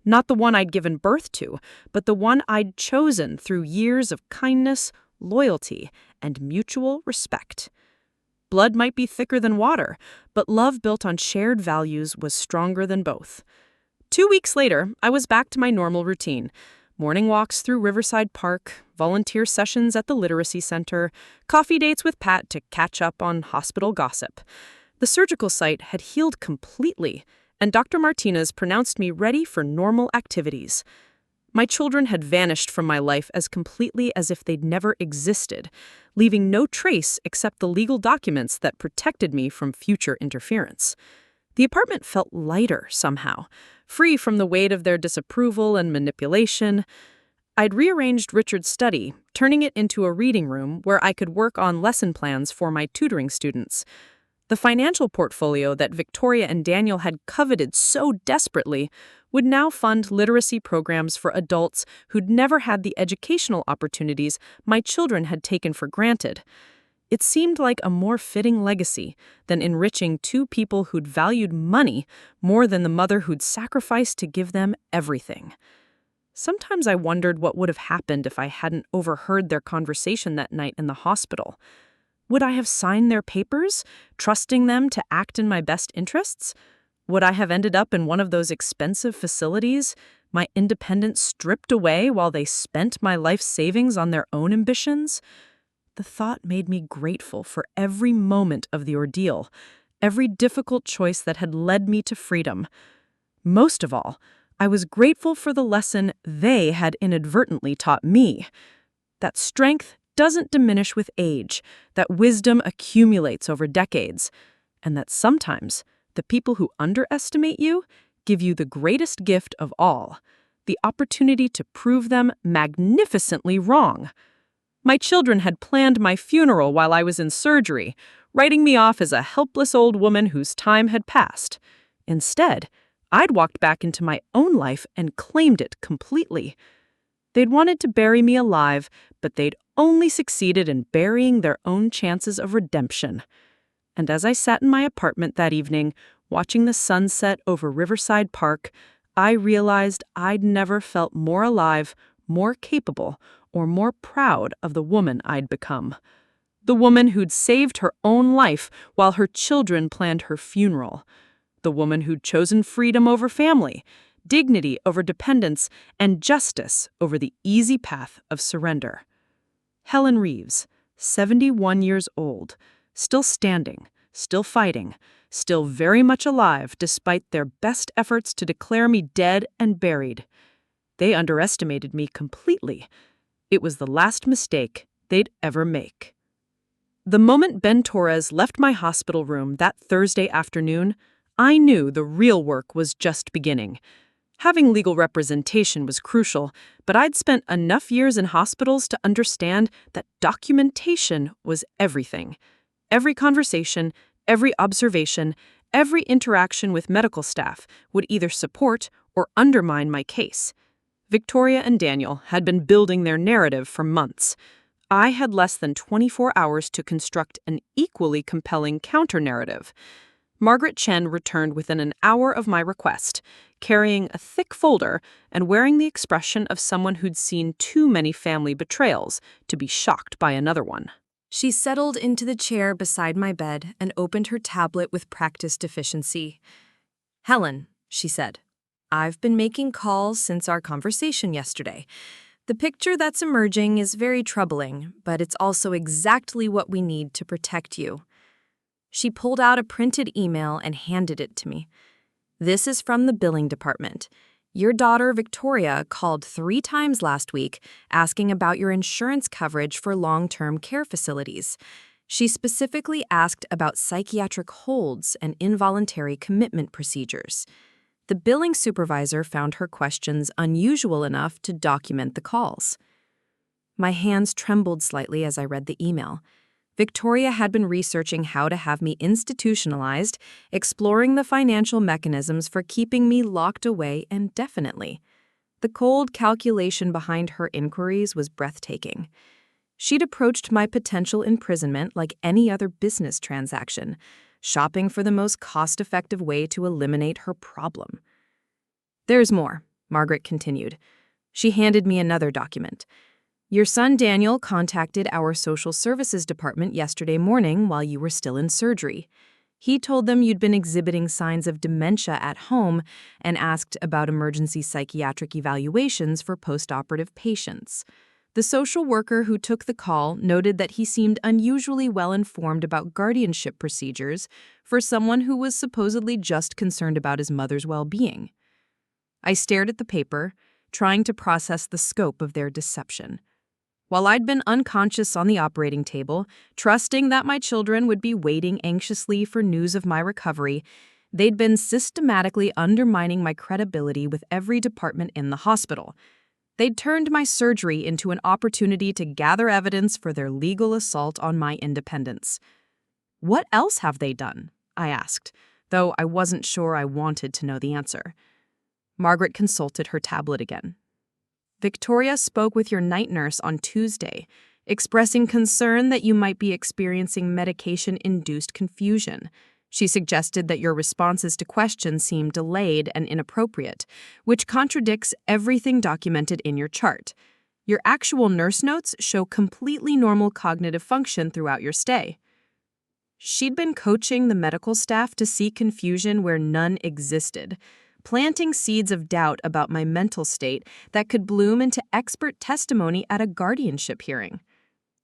Not the one I'd given birth to, but the one I'd chosen through years of kindness, loyalty, and mutual respect. Blood might be thicker than water, but love built on shared values was stronger than both. 2 weeks later, I was back to my normal routine. Morning walks through Riverside Park, volunteer sessions at the Literacy Center, coffee dates with Pat to catch up on hospital gossip. The surgical site had healed completely, and Dr. Martinez pronounced me ready for normal activities. My children had vanished from my life as completely as if they'd never existed, leaving no trace except the legal documents that protected me from future interference. The apartment felt lighter somehow, free from the weight of their disapproval and manipulation. I'd rearranged Richard's study, turning it into a reading room where I could work on lesson plans for my tutoring students. The financial portfolio that Victoria and Daniel had coveted so desperately would now fund literacy programs for adults who'd never had the educational opportunities my children had taken for granted. It seemed like a more fitting legacy than enriching two people who'd valued money more than the mother who'd sacrificed to give them everything. Sometimes I wondered what would have happened if I hadn't overheard their conversation that night in the hospital. Would I have signed their papers, trusting them to act in my best interests? Would I have ended up in one of those expensive facilities, my independence stripped away while they spent my life savings on their own ambitions? The thought made me grateful for every moment of the ordeal, every difficult choice that had led me to freedom. Most of all, I was grateful for the lesson they had inadvertently taught me. That strength doesn't diminish with age, that wisdom accumulates over decades, and that sometimes the people who underestimate you give you the greatest gift of all, the opportunity to prove them magnificently wrong. My children had planned my funeral while I was in surgery, writing me off as a helpless old woman whose time had passed. Instead, I'd walked back into my own life and claimed it completely. They'd wanted to bury me alive, but they'd only succeeded in burying their own chances of redemption. And as I sat in my apartment that evening, watching the sunset over Riverside Park, I realized I'd never felt more alive, more capable, or more proud of the woman I'd become. The woman who'd saved her own life while her children planned her funeral. The woman who'd chosen freedom over family, dignity over dependence, and justice over the easy path of surrender. Helen Reeves, 71 years old, still standing, still fighting, still very much alive despite their best efforts to declare me dead and buried. They underestimated me completely. It was the last mistake they'd ever make. The moment Ben Torres left my hospital room that Thursday afternoon, I knew the real work was just beginning. Having legal representation was crucial, but I'd spent enough years in hospitals to understand that documentation was everything. Every conversation, every observation, every interaction with medical staff would either support or undermine my case. Victoria and Daniel had been building their narrative for months. I had less than 24 hours to construct an equally compelling counter-narrative. Margaret Chen returned within an hour of my request, carrying a thick folder and wearing the expression of someone who'd seen too many family betrayals to be shocked by another one. She settled into the chair beside my bed and opened her tablet with practiced efficiency. "Helen," she said, "I've been making calls since our conversation yesterday. The picture that's emerging is very troubling, but it's also exactly what we need to protect you." She pulled out a printed email and handed it to me. "This is from the billing department. Your daughter, Victoria, called 3 times last week asking about your insurance coverage for long-term care facilities. She specifically asked about psychiatric holds and involuntary commitment procedures. The billing supervisor found her questions unusual enough to document the calls." My hands trembled slightly as I read the email. Victoria had been researching how to have me institutionalized, exploring the financial mechanisms for keeping me locked away indefinitely. The cold calculation behind her inquiries was breathtaking. She'd approached my potential imprisonment like any other business transaction, shopping for the most cost-effective way to eliminate her problem. "There's more," Margaret continued. She handed me another document. "Your son Daniel contacted our social services department yesterday morning while you were still in surgery. He told them you'd been exhibiting signs of dementia at home and asked about emergency psychiatric evaluations for post-operative patients. The social worker who took the call noted that he seemed unusually well-informed about guardianship procedures for someone who was supposedly just concerned about his mother's well-being." I stared at the paper, trying to process the scope of their deception. While I'd been unconscious on the operating table, trusting that my children would be waiting anxiously for news of my recovery, they'd been systematically undermining my credibility with every department in the hospital. They'd turned my surgery into an opportunity to gather evidence for their legal assault on my independence. "What else have they done?" I asked, though I wasn't sure I wanted to know the answer. Margaret consulted her tablet again. "Victoria spoke with your night nurse on Tuesday, expressing concern that you might be experiencing medication-induced confusion. She suggested that your responses to questions seem delayed and inappropriate, which contradicts everything documented in your chart. Your actual nurse notes show completely normal cognitive function throughout your stay." She'd been coaching the medical staff to see confusion where none existed, planting seeds of doubt about my mental state that could bloom into expert testimony at a guardianship hearing.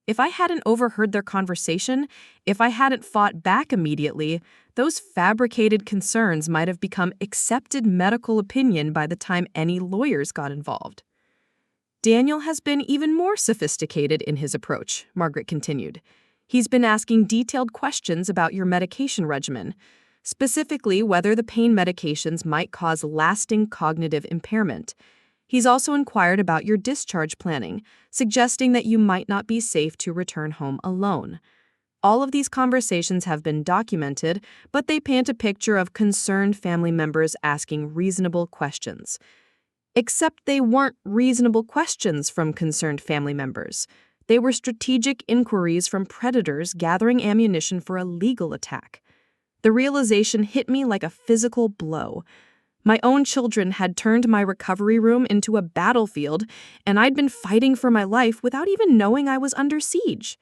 If I hadn't overheard their conversation, if I hadn't fought back immediately, those fabricated concerns might have become accepted medical opinion by the time any lawyers got involved. "Daniel has been even more sophisticated in his approach," Margaret continued. "He's been asking detailed questions about your medication regimen, specifically whether the pain medications might cause lasting cognitive impairment. He's also inquired about your discharge planning, suggesting that you might not be safe to return home alone. All of these conversations have been documented, but they paint a picture of concerned family members asking reasonable questions. Except they weren't reasonable questions from concerned family members. They were strategic inquiries from predators gathering ammunition for a legal attack. The realization hit me like a physical blow. My own children had turned my recovery room into a battlefield, and I'd been fighting for my life without even knowing I was under siege.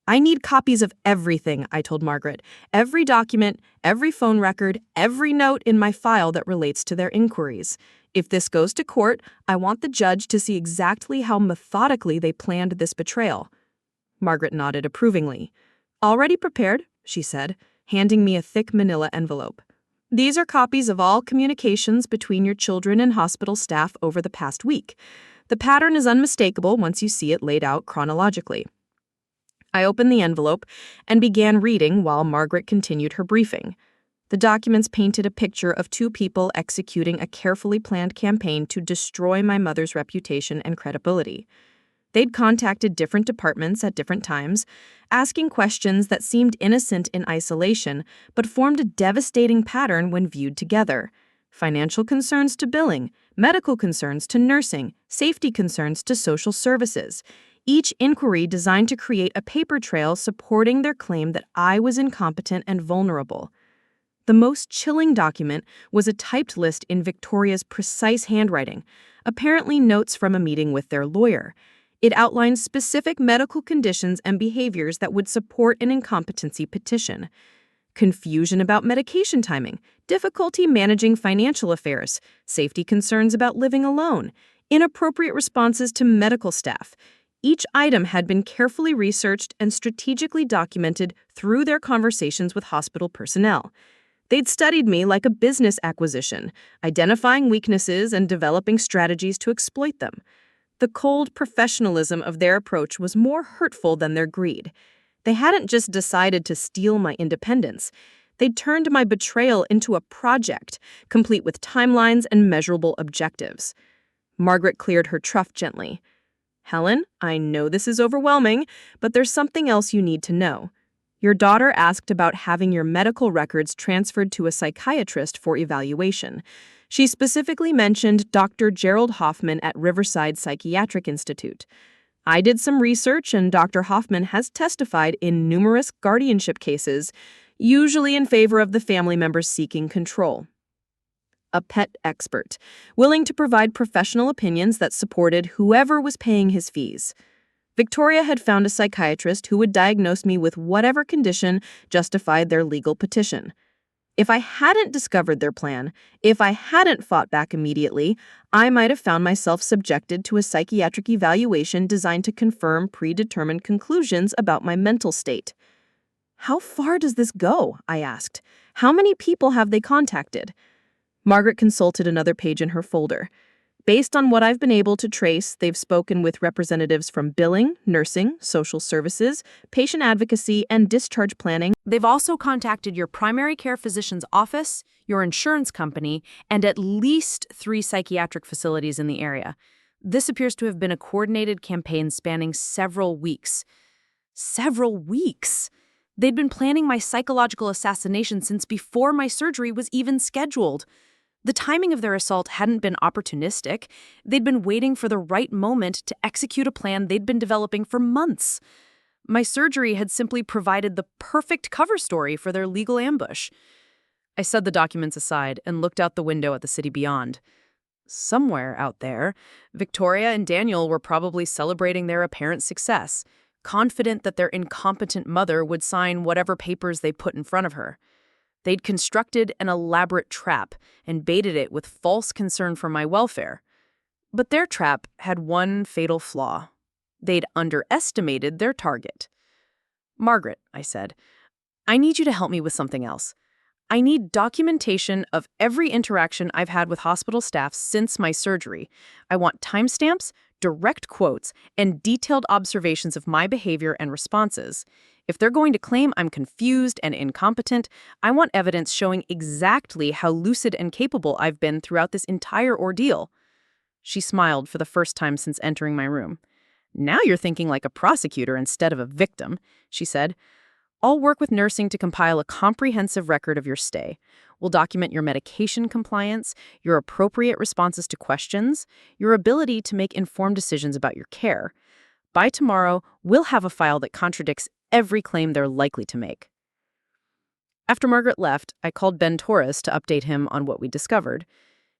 "I need copies of everything," I told Margaret. "Every document, every phone record, every note in my file that relates to their inquiries. If this goes to court, I want the judge to see exactly how methodically they planned this betrayal." Margaret nodded approvingly. "Already prepared," she said, handing me a thick manila envelope. "These are copies of all communications between your children and hospital staff over the past week. The pattern is unmistakable once you see it laid out chronologically." I opened the envelope and began reading while Margaret continued her briefing. The documents painted a picture of two people executing a carefully planned campaign to destroy my mother's reputation and credibility. They'd contacted different departments at different times, asking questions that seemed innocent in isolation but formed a devastating pattern when viewed together. Financial concerns to billing, medical concerns to nursing, safety concerns to social services. Each inquiry designed to create a paper trail supporting their claim that I was incompetent and vulnerable. The most chilling document was a typed list in Victoria's precise handwriting, apparently notes from a meeting with their lawyer. It outlined specific medical conditions and behaviors that would support an incompetency petition. Confusion about medication timing, difficulty managing financial affairs, safety concerns about living alone, inappropriate responses to medical staff. Each item had been carefully researched and strategically documented through their conversations with hospital personnel. They'd studied me like a business acquisition, identifying weaknesses and developing strategies to exploit them. The cold professionalism of their approach was more hurtful than their greed. They hadn't just decided to steal my independence. They'd turned my betrayal into a project, complete with timelines and measurable objectives. Margaret cleared her trough gently. "Helen, I know this is overwhelming, but there's something else you need to know. Your daughter asked about having your medical records transferred to a psychiatrist for evaluation. She specifically mentioned Dr. Gerald Hoffman at Riverside Psychiatric Institute. I did some research, and Dr. Hoffman has testified in numerous guardianship cases, usually in favor of the family members seeking control. A pet expert, willing to provide professional opinions that supported whoever was paying his fees. Victoria had found a psychiatrist who would diagnose me with whatever condition justified their legal petition. If I hadn't discovered their plan, if I hadn't fought back immediately, I might have found myself subjected to a psychiatric evaluation designed to confirm predetermined conclusions about my mental state. "How far does this go?" I asked. "How many people have they contacted?" Margaret consulted another page in her folder. "Based on what I've been able to trace, they've spoken with representatives from billing, nursing, social services, patient advocacy, and discharge planning. They've also contacted your primary care physician's office, your insurance company, and at least 3 psychiatric facilities in the area. This appears to have been a coordinated campaign spanning several weeks." Several weeks? They'd been planning my psychological assassination since before my surgery was even scheduled. The timing of their assault hadn't been opportunistic. They'd been waiting for the right moment to execute a plan they'd been developing for months. My surgery had simply provided the perfect cover story for their legal ambush. I set the documents aside and looked out the window at the city beyond. Somewhere out there, Victoria and Daniel were probably celebrating their apparent success, confident that their incompetent mother would sign whatever papers they put in front of her. They'd constructed an elaborate trap and baited it with false concern for my welfare. But their trap had one fatal flaw. They'd underestimated their target. "Margaret," I said, "I need you to help me with something else. I need documentation of every interaction I've had with hospital staff since my surgery. I want timestamps, direct quotes, and detailed observations of my behavior and responses. If they're going to claim I'm confused and incompetent, I want evidence showing exactly how lucid and capable I've been throughout this entire ordeal." She smiled for the first time since entering my room. "Now you're thinking like a prosecutor instead of a victim," she said. "I'll work with nursing to compile a comprehensive record of your stay. We'll document your medication compliance, your appropriate responses to questions, your ability to make informed decisions about your care. By tomorrow, we'll have a file that contradicts every claim they're likely to make." After Margaret left, I called Ben Torres to update him on what we discovered.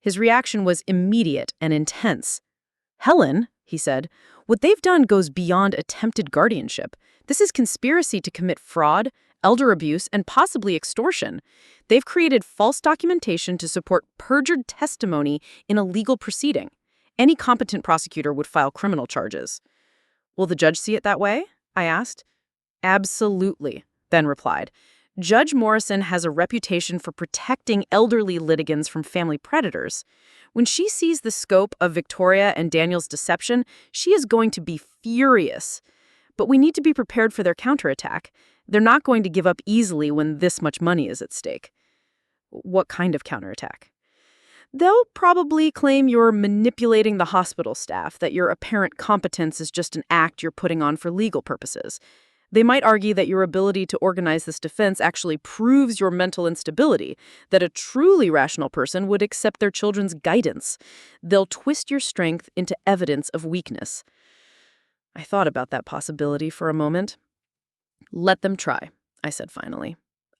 His reaction was immediate and intense. "Helen," he said, "what they've done goes beyond attempted guardianship. This is conspiracy to commit fraud, elder abuse, and possibly extortion. They've created false documentation to support perjured testimony in a legal proceeding. Any competent prosecutor would file criminal charges." "Will the judge see it that way?" I asked. "Absolutely," Ben replied. "Judge Morrison has a reputation for protecting elderly litigants from family predators. When she sees the scope of Victoria and Daniel's deception, she is going to be furious. But we need to be prepared for their counterattack. They're not going to give up easily when this much money is at stake." What kind of counterattack? They'll probably claim you're manipulating the hospital staff, that your apparent competence is just an act you're putting on for legal purposes. They might argue that your ability to organize this defense actually proves your mental instability, that a truly rational person would accept their children's guidance. They'll twist your strength into evidence of weakness. I thought about that possibility for a moment. Let them try, I said finally.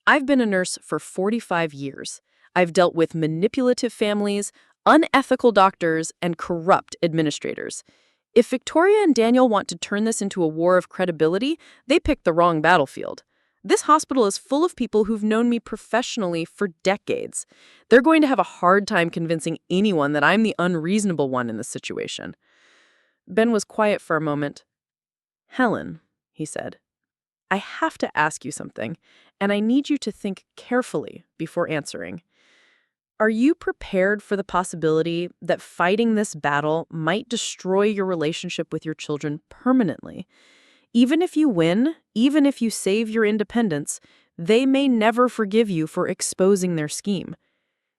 I've been a nurse for 45 years. I've dealt with manipulative families, unethical doctors, and corrupt administrators. If Victoria and Daniel want to turn this into a war of credibility, they picked the wrong battlefield. This hospital is full of people who've known me professionally for decades. They're going to have a hard time convincing anyone that I'm the unreasonable one in this situation. Ben was quiet for a moment. Helen, he said, I have to ask you something, and I need you to think carefully before answering. Are you prepared for the possibility that fighting this battle might destroy your relationship with your children permanently? Even if you win, even if you save your independence, they may never forgive you for exposing their scheme.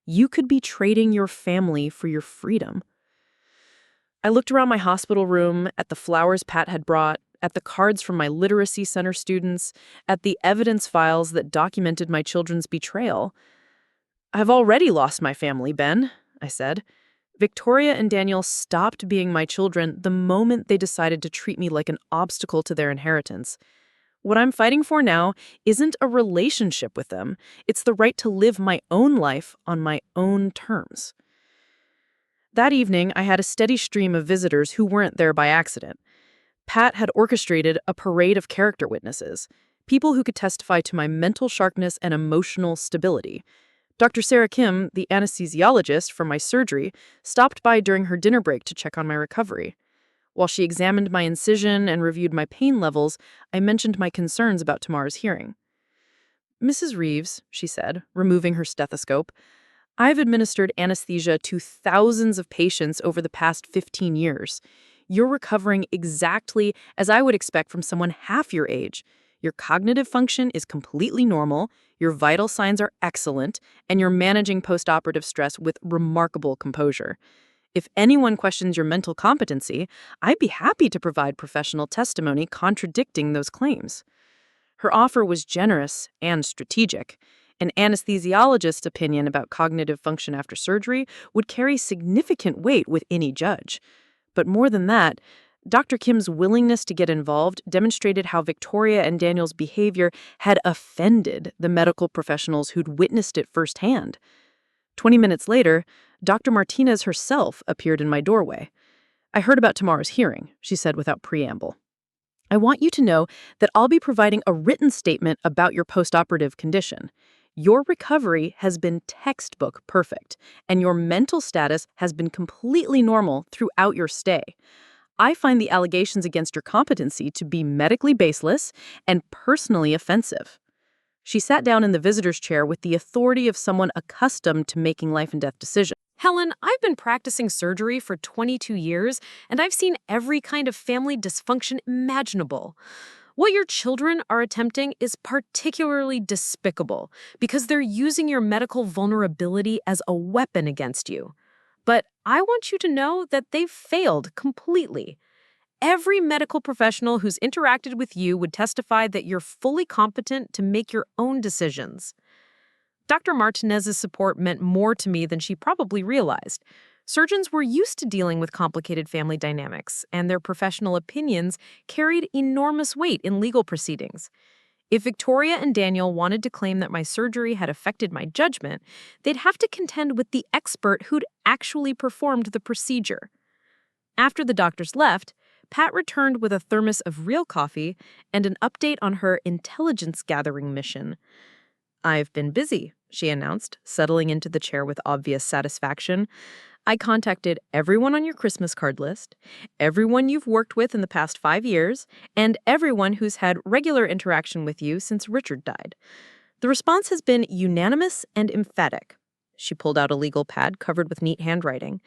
You could be trading your family for your freedom. I looked around my hospital room, at the flowers Pat had brought, at the cards from my literacy center students, at the evidence files that documented my children's betrayal. I've already lost my family, Ben, I said. Victoria and Daniel stopped being my children the moment they decided to treat me like an obstacle to their inheritance. What I'm fighting for now isn't a relationship with them. It's the right to live my own life on my own terms. That evening, I had a steady stream of visitors who weren't there by accident. Pat had orchestrated a parade of character witnesses, people who could testify to my mental sharpness and emotional stability. Dr. Sarah Kim, the anesthesiologist for my surgery, stopped by during her dinner break to check on my recovery. While she examined my incision and reviewed my pain levels, I mentioned my concerns about tomorrow's hearing. Mrs. Reeves, she said, removing her stethoscope, I've administered anesthesia to thousands of patients over the past 15 years. You're recovering exactly as I would expect from someone half your age. Your cognitive function is completely normal, your vital signs are excellent, and you're managing postoperative stress with remarkable composure. If anyone questions your mental competency, I'd be happy to provide professional testimony contradicting those claims. Her offer was generous and strategic. An anesthesiologist's opinion about cognitive function after surgery would carry significant weight with any judge. But more than that, Dr. Kim's willingness to get involved demonstrated how Victoria and Daniel's behavior had offended the medical professionals who'd witnessed it firsthand. 20 minutes later, Dr. Martinez herself appeared in my doorway. I heard about tomorrow's hearing, she said without preamble. I want you to know that I'll be providing a written statement about your postoperative condition. Your recovery has been textbook perfect, and your mental status has been completely normal throughout your stay. I find the allegations against your competency to be medically baseless and personally offensive. She sat down in the visitor's chair with the authority of someone accustomed to making life and death decisions. Helen, I've been practicing surgery for 22 years, and I've seen every kind of family dysfunction imaginable. What your children are attempting is particularly despicable because they're using your medical vulnerability as a weapon against you. But I want you to know that they've failed completely. Every medical professional who's interacted with you would testify that you're fully competent to make your own decisions. Dr. Martinez's support meant more to me than she probably realized. Surgeons were used to dealing with complicated family dynamics, and their professional opinions carried enormous weight in legal proceedings. If Victoria and Daniel wanted to claim that my surgery had affected my judgment, they'd have to contend with the expert who'd actually performed the procedure. After the doctors left, Pat returned with a thermos of real coffee and an update on her intelligence-gathering mission. I've been busy, she announced, settling into the chair with obvious satisfaction. I contacted everyone on your Christmas card list, everyone you've worked with in the past 5 years, and everyone who's had regular interaction with you since Richard died. The response has been unanimous and emphatic. She pulled out a legal pad covered with neat handwriting.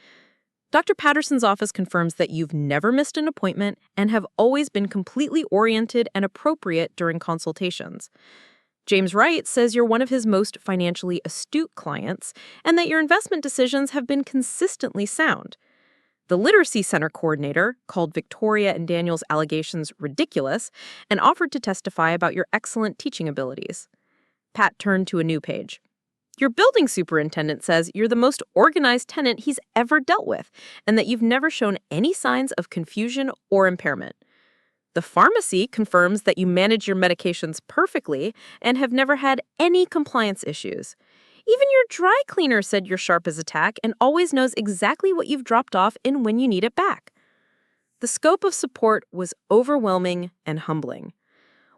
Dr. Patterson's office confirms that you've never missed an appointment and have always been completely oriented and appropriate during consultations. James Wright says you're one of his most financially astute clients and that your investment decisions have been consistently sound. The Literacy Center coordinator called Victoria and Daniel's allegations ridiculous and offered to testify about your excellent teaching abilities. Pat turned to a new page. Your building superintendent says you're the most organized tenant he's ever dealt with and that you've never shown any signs of confusion or impairment. The pharmacy confirms that you manage your medications perfectly and have never had any compliance issues. Even your dry cleaner said you're sharp as a tack and always knows exactly what you've dropped off and when you need it back. The scope of support was overwhelming and humbling.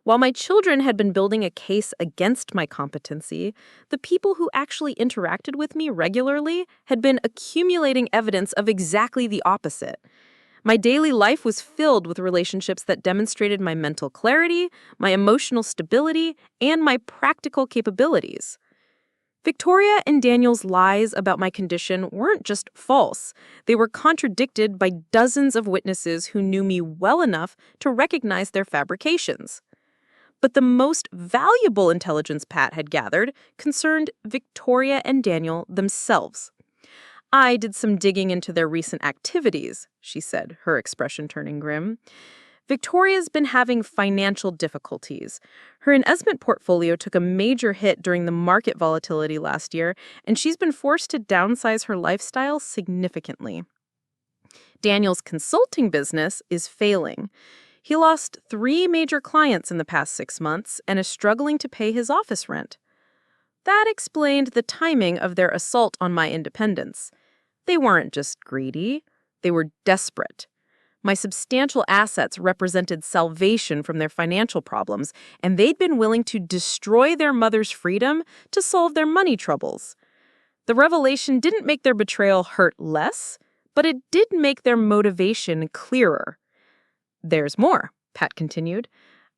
While my children had been building a case against my competency, the people who actually interacted with me regularly had been accumulating evidence of exactly the opposite. My daily life was filled with relationships that demonstrated my mental clarity, my emotional stability, and my practical capabilities. Victoria and Daniel's lies about my condition weren't just false. They were contradicted by dozens of witnesses who knew me well enough to recognize their fabrications. But the most valuable intelligence Pat had gathered concerned Victoria and Daniel themselves. I did some digging into their recent activities, she said, her expression turning grim. Victoria's been having financial difficulties. Her investment portfolio took a major hit during the market volatility last year, and she's been forced to downsize her lifestyle significantly. Daniel's consulting business is failing. He lost 3 major clients in the past 6 months and is struggling to pay his office rent. That explained the timing of their assault on my independence. They weren't just greedy, they were desperate. My substantial assets represented salvation from their financial problems, and they'd been willing to destroy their mother's freedom to solve their money troubles. The revelation didn't make their betrayal hurt less, but it did make their motivation clearer. There's more, Pat continued.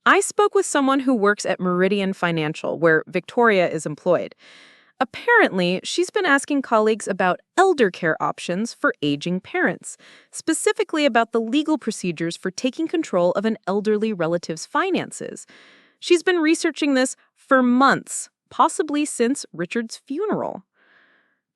I spoke with someone who works at Meridian Financial, where Victoria is employed. Apparently, she's been asking colleagues about elder care options for aging parents, specifically about the legal procedures for taking control of an elderly relative's finances. She's been researching this for months, possibly since Richard's funeral.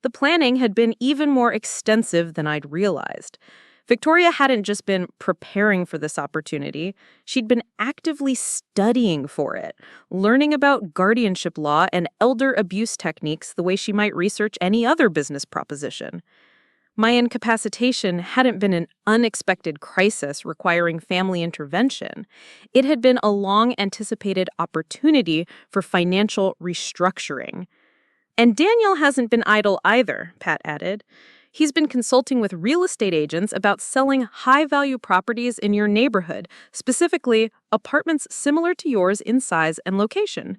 The planning had been even more extensive than I'd realized. Victoria hadn't just been preparing for this opportunity, she'd been actively studying for it, learning about guardianship law and elder abuse techniques the way she might research any other business proposition. My incapacitation hadn't been an unexpected crisis requiring family intervention. It had been a long-anticipated opportunity for financial restructuring. And Daniel hasn't been idle either, Pat added. He's been consulting with real estate agents about selling high-value properties in your neighborhood, specifically apartments similar to yours in size and location.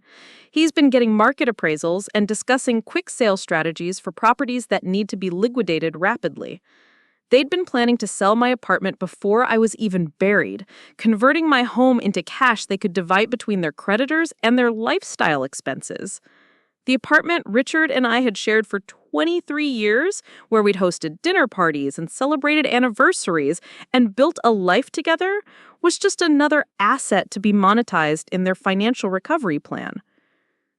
He's been getting market appraisals and discussing quick sale strategies for properties that need to be liquidated rapidly. They'd been planning to sell my apartment before I was even buried, converting my home into cash they could divide between their creditors and their lifestyle expenses. The apartment Richard and I had shared for 23 years, where we'd hosted dinner parties and celebrated anniversaries and built a life together, was just another asset to be monetized in their financial recovery plan.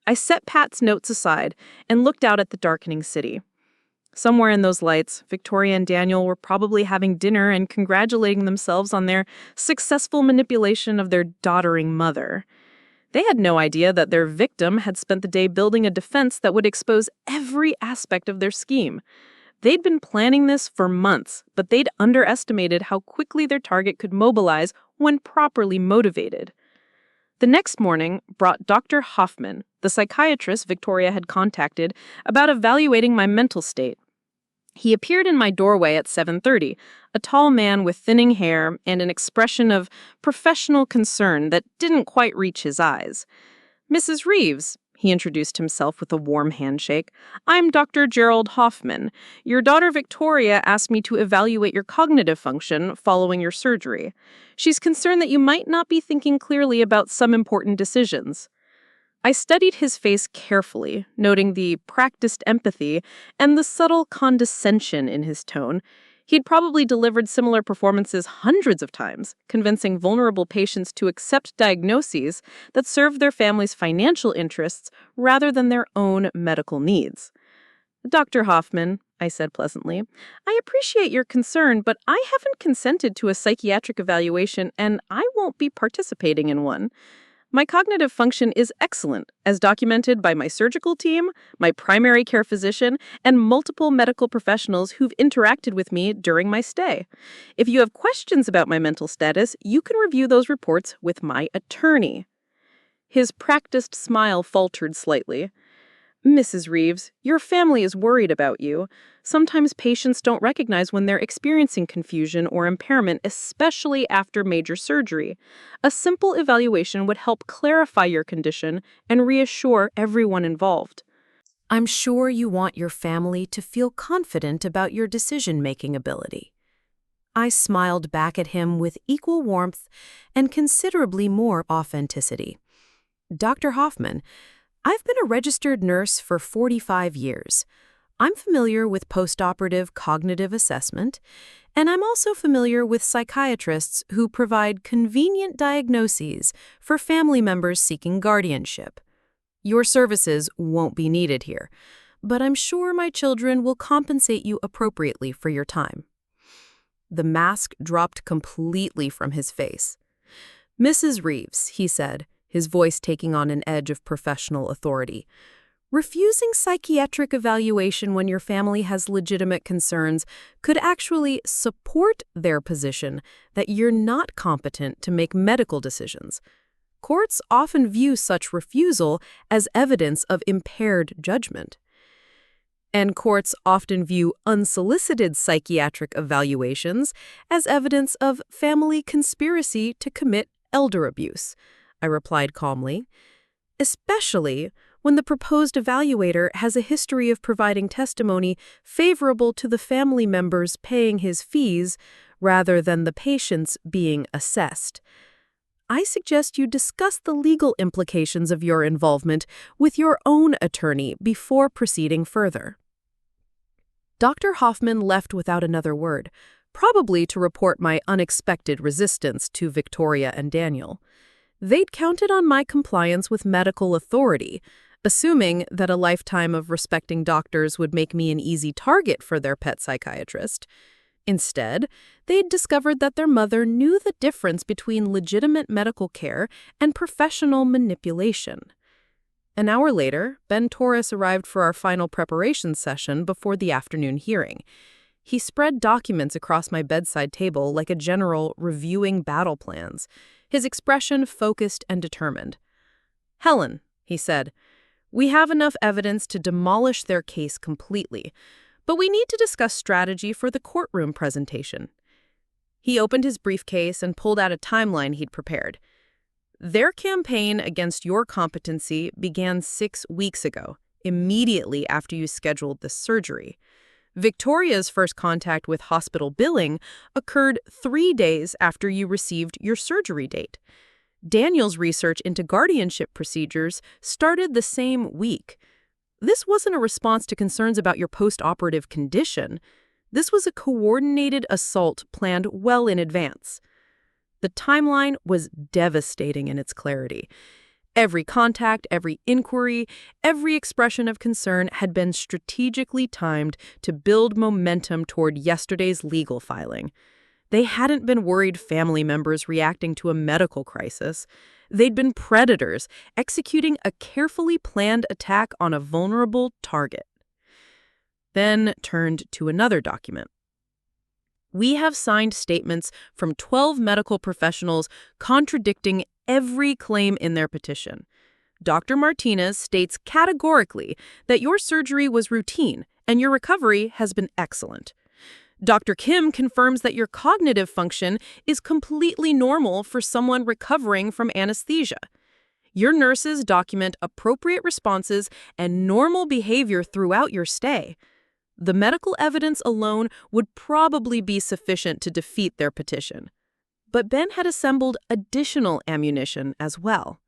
I set Pat's notes aside and looked out at the darkening city. Somewhere in those lights, Victoria and Daniel were probably having dinner and congratulating themselves on their successful manipulation of their doddering mother. They had no idea that their victim had spent the day building a defense that would expose every aspect of their scheme. They'd been planning this for months, but they'd underestimated how quickly their target could mobilize when properly motivated. The next morning brought Dr. Hoffman, the psychiatrist Victoria had contacted, about evaluating my mental state. He appeared in my doorway at 7:30, a tall man with thinning hair and an expression of professional concern that didn't quite reach his eyes. "Mrs. Reeves," he introduced himself with a warm handshake, "I'm Dr. Gerald Hoffman. Your daughter Victoria asked me to evaluate your cognitive function following your surgery. She's concerned that you might not be thinking clearly about some important decisions." I studied his face carefully, noting the practiced empathy and the subtle condescension in his tone. He'd probably delivered similar performances hundreds of times, convincing vulnerable patients to accept diagnoses that served their family's financial interests rather than their own medical needs. Dr. Hoffman, I said pleasantly, I appreciate your concern, but I haven't consented to a psychiatric evaluation and I won't be participating in one. My cognitive function is excellent, as documented by my surgical team, my primary care physician, and multiple medical professionals who've interacted with me during my stay. If you have questions about my mental status, you can review those reports with my attorney. His practiced smile faltered slightly. Mrs. Reeves, your family is worried about you. Sometimes patients don't recognize when they're experiencing confusion or impairment, especially after major surgery. A simple evaluation would help clarify your condition and reassure everyone involved. I'm sure you want your family to feel confident about your decision-making ability. I smiled back at him with equal warmth and considerably more authenticity. Dr. Hoffman, I've been a registered nurse for 45 years. I'm familiar with postoperative cognitive assessment, and I'm also familiar with psychiatrists who provide convenient diagnoses for family members seeking guardianship. Your services won't be needed here, but I'm sure my children will compensate you appropriately for your time. The mask dropped completely from his face. Mrs. Reeves, he said, his voice taking on an edge of professional authority. Refusing psychiatric evaluation when your family has legitimate concerns could actually support their position that you're not competent to make medical decisions. Courts often view such refusal as evidence of impaired judgment. And courts often view unsolicited psychiatric evaluations as evidence of family conspiracy to commit elder abuse, I replied calmly, especially when the proposed evaluator has a history of providing testimony favorable to the family members paying his fees rather than the patients being assessed. I suggest you discuss the legal implications of your involvement with your own attorney before proceeding further. Dr. Hoffman left without another word, probably to report my unexpected resistance to Victoria and Daniel. They'd counted on my compliance with medical authority, assuming that a lifetime of respecting doctors would make me an easy target for their pet psychiatrist. Instead, they'd discovered that their mother knew the difference between legitimate medical care and professional manipulation. An hour later, Ben Torres arrived for our final preparation session before the afternoon hearing. He spread documents across my bedside table like a general reviewing battle plans, his expression focused and determined. "Helen," he said, "we have enough evidence to demolish their case completely, but we need to discuss strategy for the courtroom presentation." He opened his briefcase and pulled out a timeline he'd prepared. "Their campaign against your competency began 6 weeks ago, immediately after you scheduled the surgery. Victoria's first contact with hospital billing occurred 3 days after you received your surgery date. Daniel's research into guardianship procedures started the same week. This wasn't a response to concerns about your post-operative condition. This was a coordinated assault planned well in advance." The timeline was devastating in its clarity. Every contact, every inquiry, every expression of concern had been strategically timed to build momentum toward yesterday's legal filing. They hadn't been worried family members reacting to a medical crisis. They'd been predators executing a carefully planned attack on a vulnerable target. Ben turned to another document. "We have signed statements from 12 medical professionals contradicting every claim in their petition. Dr. Martinez states categorically that your surgery was routine and your recovery has been excellent. Dr. Kim confirms that your cognitive function is completely normal for someone recovering from anesthesia. Your nurses document appropriate responses and normal behavior throughout your stay. The medical evidence alone would probably be sufficient to defeat their petition." But Ben had assembled additional ammunition as well.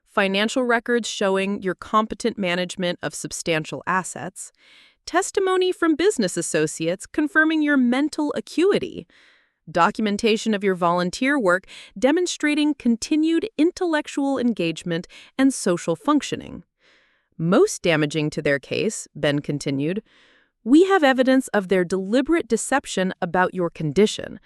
Financial records showing your competent management of substantial assets, testimony from business associates confirming your mental acuity, documentation of your volunteer work demonstrating continued intellectual engagement and social functioning. Most damaging to their case, Ben continued, we have evidence of their deliberate deception about your condition.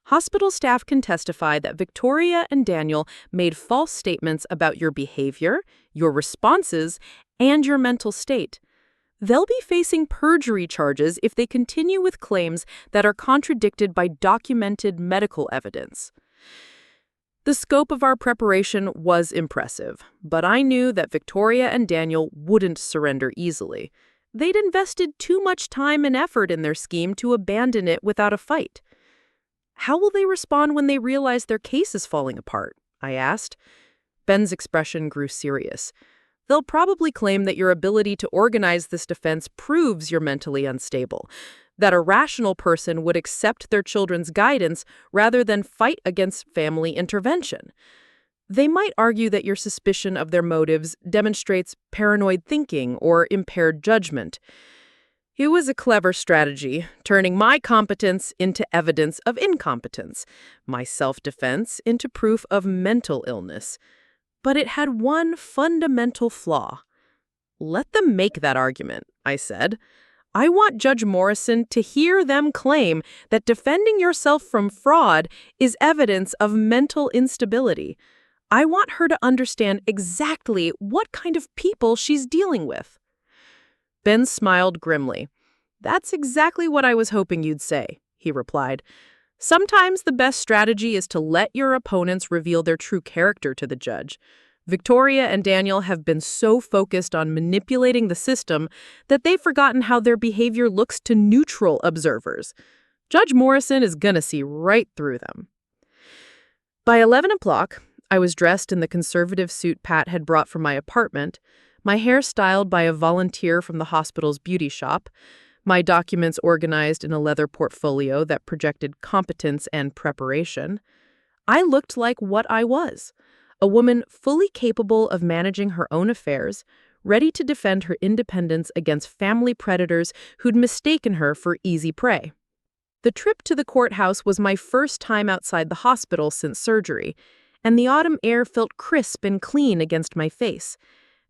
Hospital staff can testify that Victoria and Daniel made false statements about your behavior, your responses, and your mental state. They'll be facing perjury charges if they continue with claims that are contradicted by documented medical evidence. The scope of our preparation was impressive, but I knew that Victoria and Daniel wouldn't surrender easily. They'd invested too much time and effort in their scheme to abandon it without a fight. How will they respond when they realize their case is falling apart? I asked. Ben's expression grew serious. They'll probably claim that your ability to organize this defense proves you're mentally unstable, that a rational person would accept their children's guidance rather than fight against family intervention. They might argue that your suspicion of their motives demonstrates paranoid thinking or impaired judgment. It was a clever strategy, turning my competence into evidence of incompetence, my self-defense into proof of mental illness. But it had one fundamental flaw. Let them make that argument, I said. I want Judge Morrison to hear them claim that defending yourself from fraud is evidence of mental instability. I want her to understand exactly what kind of people she's dealing with. Ben smiled grimly. That's exactly what I was hoping you'd say, he replied. Sometimes the best strategy is to let your opponents reveal their true character to the judge. Victoria and Daniel have been so focused on manipulating the system that they've forgotten how their behavior looks to neutral observers. Judge Morrison is gonna see right through them. By 11 o'clock, I was dressed in the conservative suit Pat had brought from my apartment, my hair styled by a volunteer from the hospital's beauty shop, my documents organized in a leather portfolio that projected competence and preparation. I looked like what I was, a woman fully capable of managing her own affairs, ready to defend her independence against family predators who'd mistaken her for easy prey. The trip to the courthouse was my first time outside the hospital since surgery, and the autumn air felt crisp and clean against my face.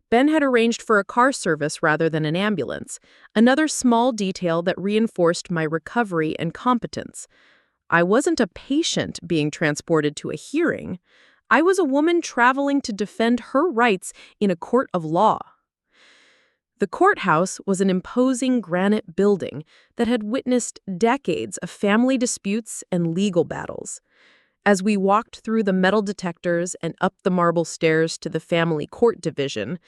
Ben had arranged for a car service rather than an ambulance, another small detail that reinforced my recovery and competence. I wasn't a patient being transported to a hearing. I was a woman traveling to defend her rights in a court of law. The courthouse was an imposing granite building that had witnessed decades of family disputes and legal battles. As we walked through the metal detectors and up the marble stairs to the family court division,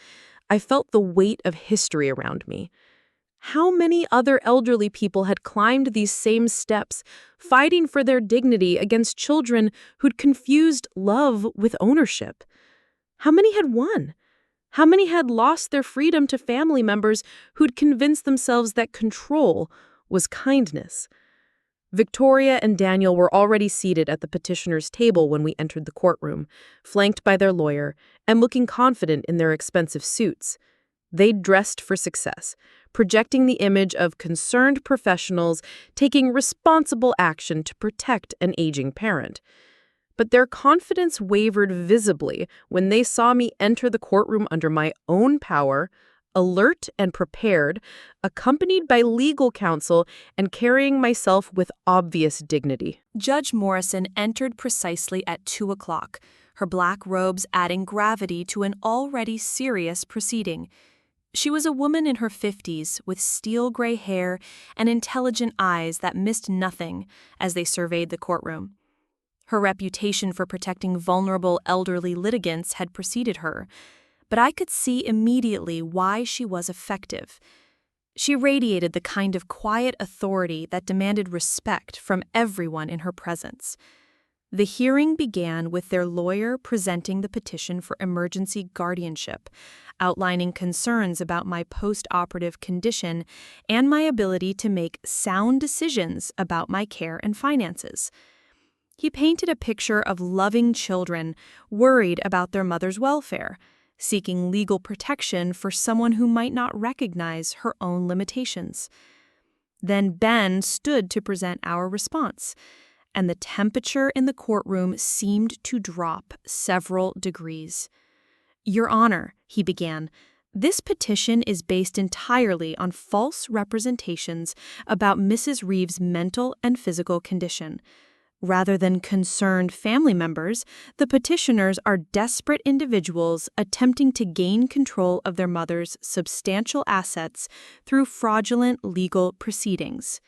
I felt the weight of history around me. How many other elderly people had climbed these same steps, fighting for their dignity against children who'd confused love with ownership? How many had won? How many had lost their freedom to family members who'd convinced themselves that control was kindness? Victoria and Daniel were already seated at the petitioner's table when we entered the courtroom, flanked by their lawyer and looking confident in their expensive suits. They'd dressed for success, projecting the image of concerned professionals taking responsible action to protect an aging parent. But their confidence wavered visibly when they saw me enter the courtroom under my own power, alert and prepared, accompanied by legal counsel and carrying myself with obvious dignity. Judge Morrison entered precisely at 2 o'clock, her black robes adding gravity to an already serious proceeding. She was a woman in her 50s with steel gray hair and intelligent eyes that missed nothing as they surveyed the courtroom. Her reputation for protecting vulnerable elderly litigants had preceded her, but I could see immediately why she was effective. She radiated the kind of quiet authority that demanded respect from everyone in her presence. The hearing began with their lawyer presenting the petition for emergency guardianship, outlining concerns about my post-operative condition and my ability to make sound decisions about my care and finances. He painted a picture of loving children worried about their mother's welfare, seeking legal protection for someone who might not recognize her own limitations. Then Ben stood to present our response, and the temperature in the courtroom seemed to drop several degrees. "Your Honor," he began, "this petition is based entirely on false representations about Mrs. Reeves' mental and physical condition. Rather than concerned family members, the petitioners are desperate individuals attempting to gain control of their mother's substantial assets through fraudulent legal proceedings."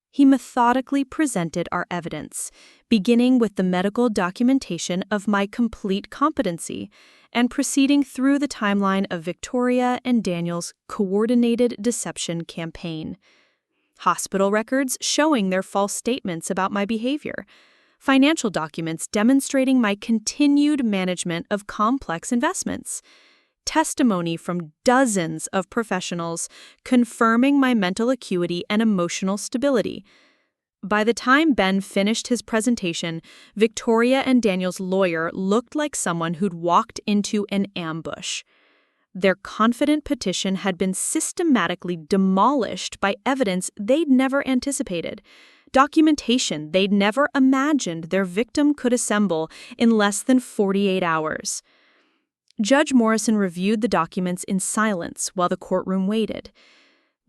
He methodically presented our evidence, beginning with the medical documentation of my complete competency and proceeding through the timeline of Victoria and Daniel's coordinated deception campaign. Hospital records showing their false statements about my behavior, financial documents demonstrating my continued management of complex investments, testimony from dozens of professionals confirming my mental acuity and emotional stability. By the time Ben finished his presentation, Victoria and Daniel's lawyer looked like someone who'd walked into an ambush. Their confident petition had been systematically demolished by evidence they'd never anticipated, documentation they'd never imagined their victim could assemble in less than 48 hours. Judge Morrison reviewed the documents in silence while the courtroom waited.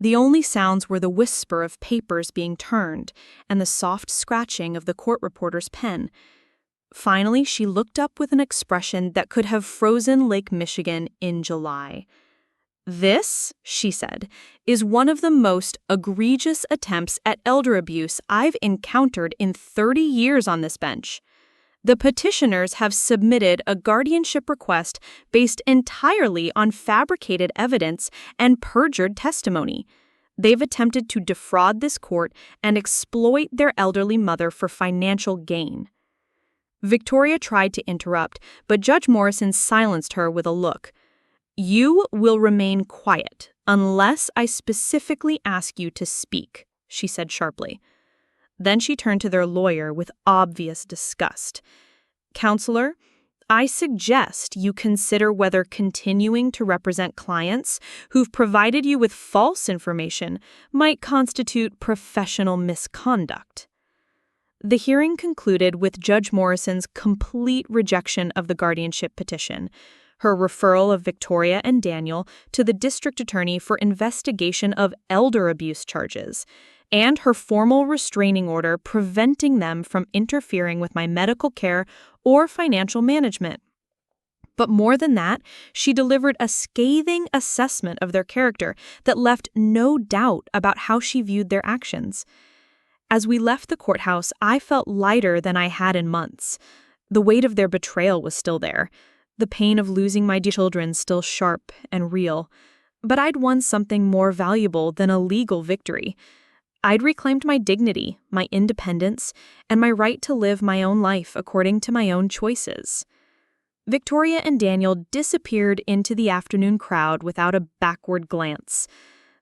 The only sounds were the whisper of papers being turned and the soft scratching of the court reporter's pen. Finally, she looked up with an expression that could have frozen Lake Michigan in July. "This," she said, "is one of the most egregious attempts at elder abuse I've encountered in 30 years on this bench. The petitioners have submitted a guardianship request based entirely on fabricated evidence and perjured testimony. They've attempted to defraud this court and exploit their elderly mother for financial gain." Victoria tried to interrupt, but Judge Morrison silenced her with a look. "You will remain quiet unless I specifically ask you to speak," she said sharply. Then she turned to their lawyer with obvious disgust. "Counselor, I suggest you consider whether continuing to represent clients who've provided you with false information might constitute professional misconduct." The hearing concluded with Judge Morrison's complete rejection of the guardianship petition, her referral of Victoria and Daniel to the district attorney for investigation of elder abuse charges, and her formal restraining order preventing them from interfering with my medical care or financial management. But more than that, she delivered a scathing assessment of their character that left no doubt about how she viewed their actions. As we left the courthouse, I felt lighter than I had in months. The weight of their betrayal was still there, the pain of losing my children still sharp and real. But I'd won something more valuable than a legal victory. I'd reclaimed my dignity, my independence, and my right to live my own life according to my own choices. Victoria and Daniel disappeared into the afternoon crowd without a backward glance,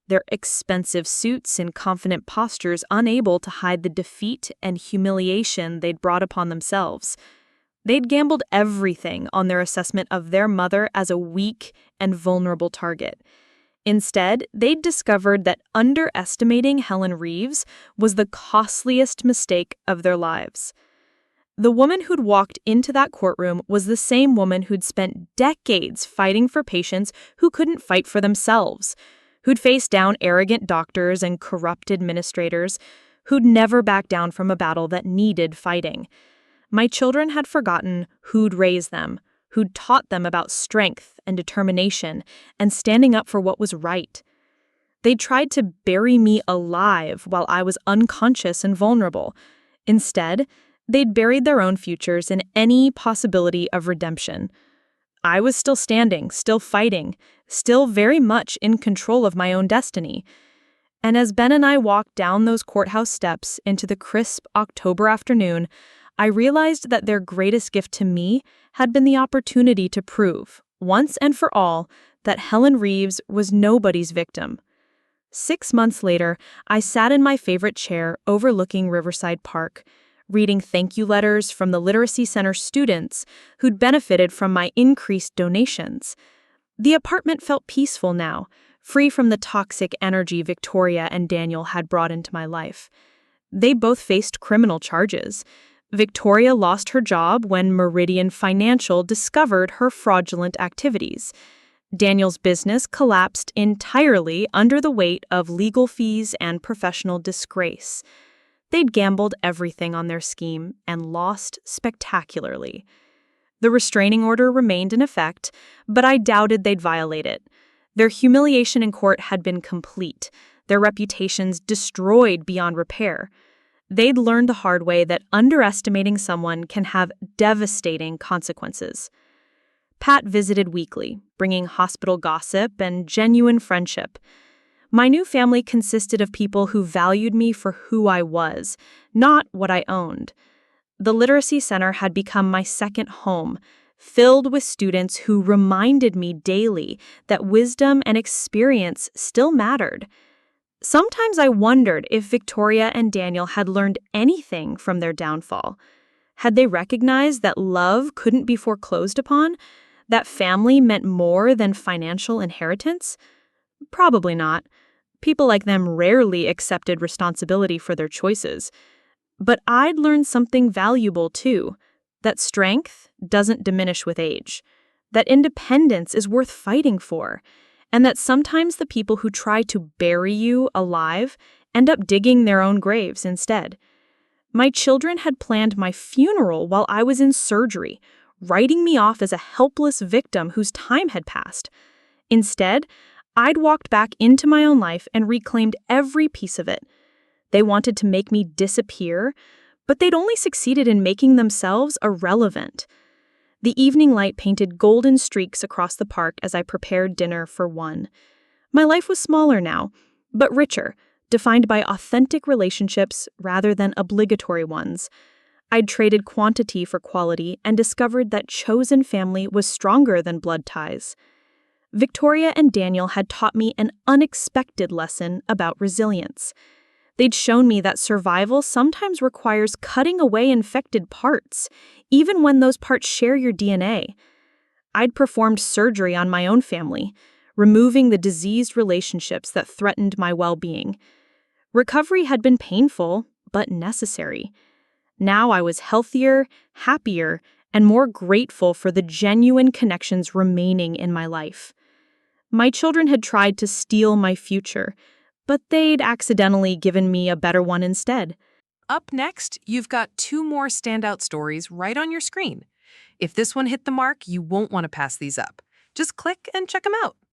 their expensive suits and confident postures unable to hide the defeat and humiliation they'd brought upon themselves. They'd gambled everything on their assessment of their mother as a weak and vulnerable target. Instead, they'd discovered that underestimating Helen Reeves was the costliest mistake of their lives. The woman who'd walked into that courtroom was the same woman who'd spent decades fighting for patients who couldn't fight for themselves, who'd faced down arrogant doctors and corrupt administrators, who'd never backed down from a battle that needed fighting. My children had forgotten who'd raised them, who'd taught them about strength and determination and standing up for what was right. They tried to bury me alive while I was unconscious and vulnerable. Instead, they'd buried their own futures in any possibility of redemption. I was still standing, still fighting, still very much in control of my own destiny. And as Ben and I walked down those courthouse steps into the crisp October afternoon, I realized that their greatest gift to me had been the opportunity to prove, once and for all, that Helen Reeves was nobody's victim. 6 months later, I sat in my favorite chair overlooking Riverside Park, reading thank you letters from the Literacy Center students who'd benefited from my increased donations. The apartment felt peaceful now, free from the toxic energy Victoria and Daniel had brought into my life. They both faced criminal charges. Victoria lost her job when Meridian Financial discovered her fraudulent activities. Daniel's business collapsed entirely under the weight of legal fees and professional disgrace. They'd gambled everything on their scheme and lost spectacularly. The restraining order remained in effect, but I doubted they'd violate it. Their humiliation in court had been complete, their reputations destroyed beyond repair. They'd learned the hard way that underestimating someone can have devastating consequences. Pat visited weekly, bringing hospital gossip and genuine friendship. My new family consisted of people who valued me for who I was, not what I owned. The Literacy Center had become my second home, filled with students who reminded me daily that wisdom and experience still mattered. Sometimes I wondered if Victoria and Daniel had learned anything from their downfall. Had they recognized that love couldn't be foreclosed upon? That family meant more than financial inheritance? Probably not. People like them rarely accepted responsibility for their choices. But I'd learned something valuable too, that strength doesn't diminish with age, that independence is worth fighting for, and that sometimes the people who try to bury you alive end up digging their own graves instead. My children had planned my funeral while I was in surgery, writing me off as a helpless victim whose time had passed. Instead, I'd walked back into my own life and reclaimed every piece of it. They wanted to make me disappear, but they'd only succeeded in making themselves irrelevant. The evening light painted golden streaks across the park as I prepared dinner for one. My life was smaller now, but richer, defined by authentic relationships rather than obligatory ones. I'd traded quantity for quality and discovered that chosen family was stronger than blood ties. Victoria and Daniel had taught me an unexpected lesson about resilience. They'd shown me that survival sometimes requires cutting away infected parts, even when those parts share your DNA. I'd performed surgery on my own family, removing the diseased relationships that threatened my well-being. Recovery had been painful, but necessary. Now I was healthier, happier, and more grateful for the genuine connections remaining in my life. My children had tried to steal my future, but they'd accidentally given me a better one instead. Up next, you've got two more standout stories right on your screen. If this one hit the mark, you won't want to pass these up. Just click and check them out.